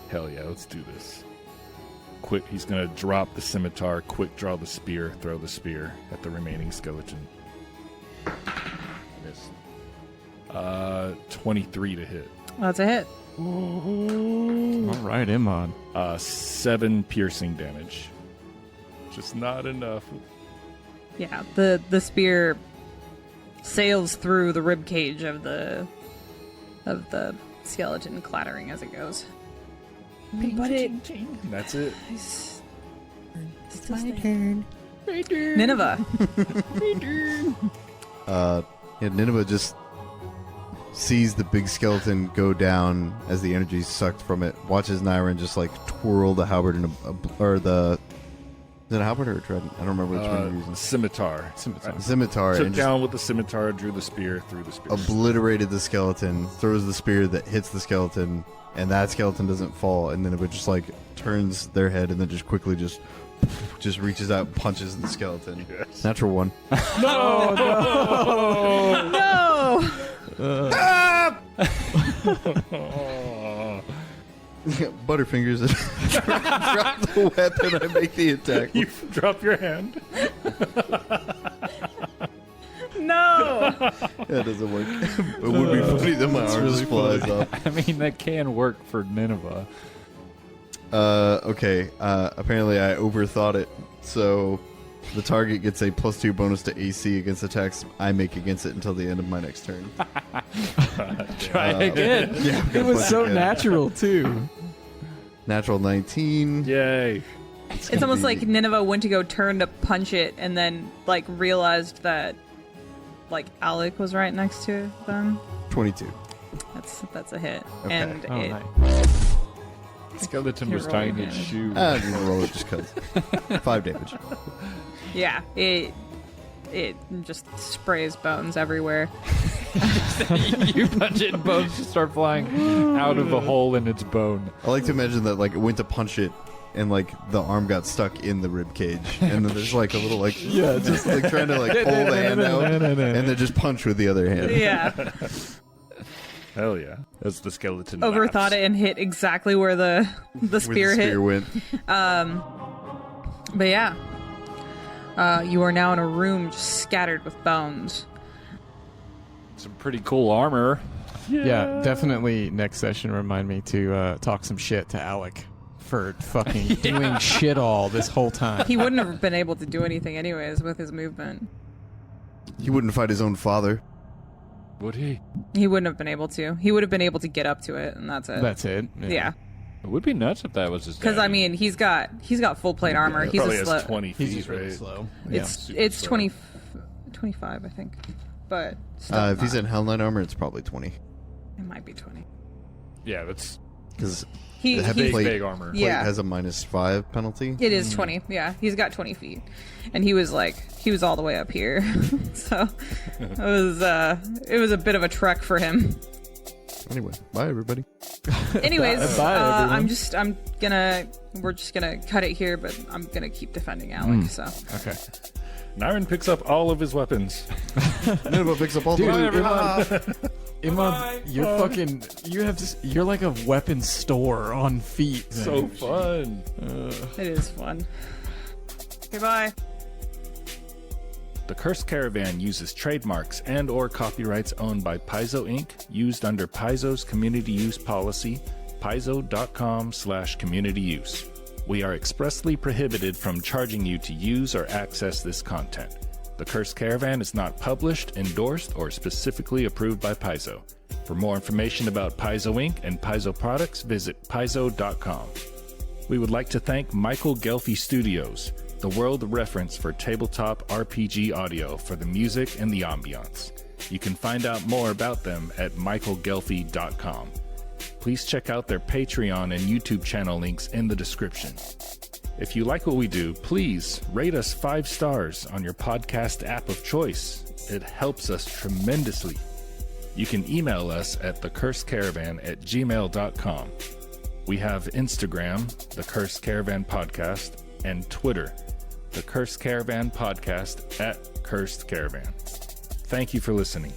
Hell yeah, let's do this. Quick, he's gonna drop the scimitar, quick draw the spear, throw the spear at the remaining skeleton. Miss. 23 to hit. That's a hit. All right, Imad. 7 piercing damage. Just not enough. Yeah, the spear sails through the rib cage of the skeleton, clattering as it goes. But That's it. it's my turn. Nineveh. Nineveh just sees the big skeleton go down as the energy is sucked from it. Watches Nyren just like twirl the halberd is it a halberd or a trident? I don't remember which one you're using. Scimitar. Scimitar. Took And down with the scimitar, drew the spear, threw the spear. obliterated the skeleton, throws the spear that hits the skeleton, and that skeleton doesn't fall, and then it would just like turns their head and then just quickly just reaches out and punches the skeleton. Yes. Natural 1. No, No! Butterfingers drop the weapon, I make the attack. You drop your hand. No! That doesn't work. It would be funny that my arm just flies up. I mean, that can work for Nineveh. Okay. Apparently I overthought it. So the target gets a +2 bonus to AC against attacks I make against it until the end of my next turn. Try again. Yeah, it was so natural too. Natural 19. Yay. It's almost like Nineveh went to go turn to punch it and then, like, realized that, like, Alec was right next to them. 22. That's a hit. Okay. And Oh, it... nice. Skeleton You're was tying rolling its damage. shoe. I'm gonna roll it just cause. 5 damage. Yeah, it just sprays bones everywhere. You punch it and bones just start flying out of the hole in its bone. I like to imagine that like it went to punch it and like the arm got stuck in the rib cage and then there's like a little like just like trying to like pull the hand out and then just punch with the other hand. Yeah. Hell yeah. That's the skeleton. Overthought laughs. it and hit exactly where the spear Where the hit. spear went. But yeah. You are now in a room just scattered with bones. Some pretty cool armor. Yeah, definitely next session remind me to talk some shit to Alec for fucking doing shit all this whole time. He wouldn't have been able to do anything anyways with his movement. He wouldn't fight his own father. Would he? He wouldn't have been able to. He would have been able to get up to it, and that's it. That's it. Yeah. It would be nuts if that was his Because dad. I mean, he's got full plate armor. He's Probably a has slow. 20 He's feet, just really right? slow. It's Super 20, 25, I think. But still If he's not. in Hell Knight armor, it's probably 20. It might be 20. Yeah, that's Because He, The heavy he's- plate- big armor. plate Yeah. has a -5 penalty. It is 20. Yeah, he's got 20 feet, and he was all the way up here, so it was a bit of a trek for him. Anyway, bye everybody. Anyways, Bye, everyone. we're just gonna cut it here, but I'm gonna keep defending Alec. So Okay. Nyren picks up all of his weapons. Nineveh picks up all Dude, the Imad, you're like a weapon store on feet. So fun. it is fun. Okay, bye. The Cursed Caravan uses trademarks and or copyrights owned by Paizo Inc., used under Paizo's community use policy, paizo.com/community use. We are expressly prohibited from charging you to use or access this content. The Cursed Caravan is not published, endorsed, or specifically approved by Paizo. For more information about Paizo Inc. and Paizo products, visit paizo.com. We would like to thank Michael Ghelfi Studios, the world reference for tabletop RPG audio, for the music and the ambiance. You can find out more about them at michaelgelfi.com. Please check out their Patreon and YouTube channel links in the description. If you like what we do, please rate us 5 stars on your podcast app of choice. It helps us tremendously. You can email us at thecursedcaravan@gmail.com. We have Instagram, The Cursed Caravan Podcast, and Twitter, The Cursed Caravan Podcast @Cursed Caravan. Thank you for listening.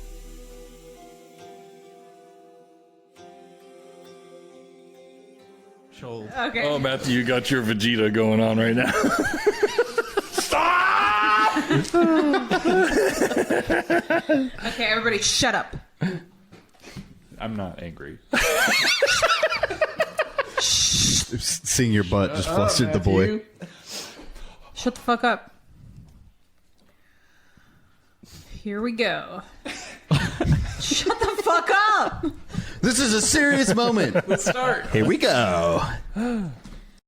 Okay. Oh, Matthew, you got your Vegeta going on right now. Stop! Okay, everybody, shut up. I'm not angry. Seeing your butt just flustered the boy. Shut the fuck up. Here we go. Shut the fuck up! This is a serious moment. Let's start. Here we go.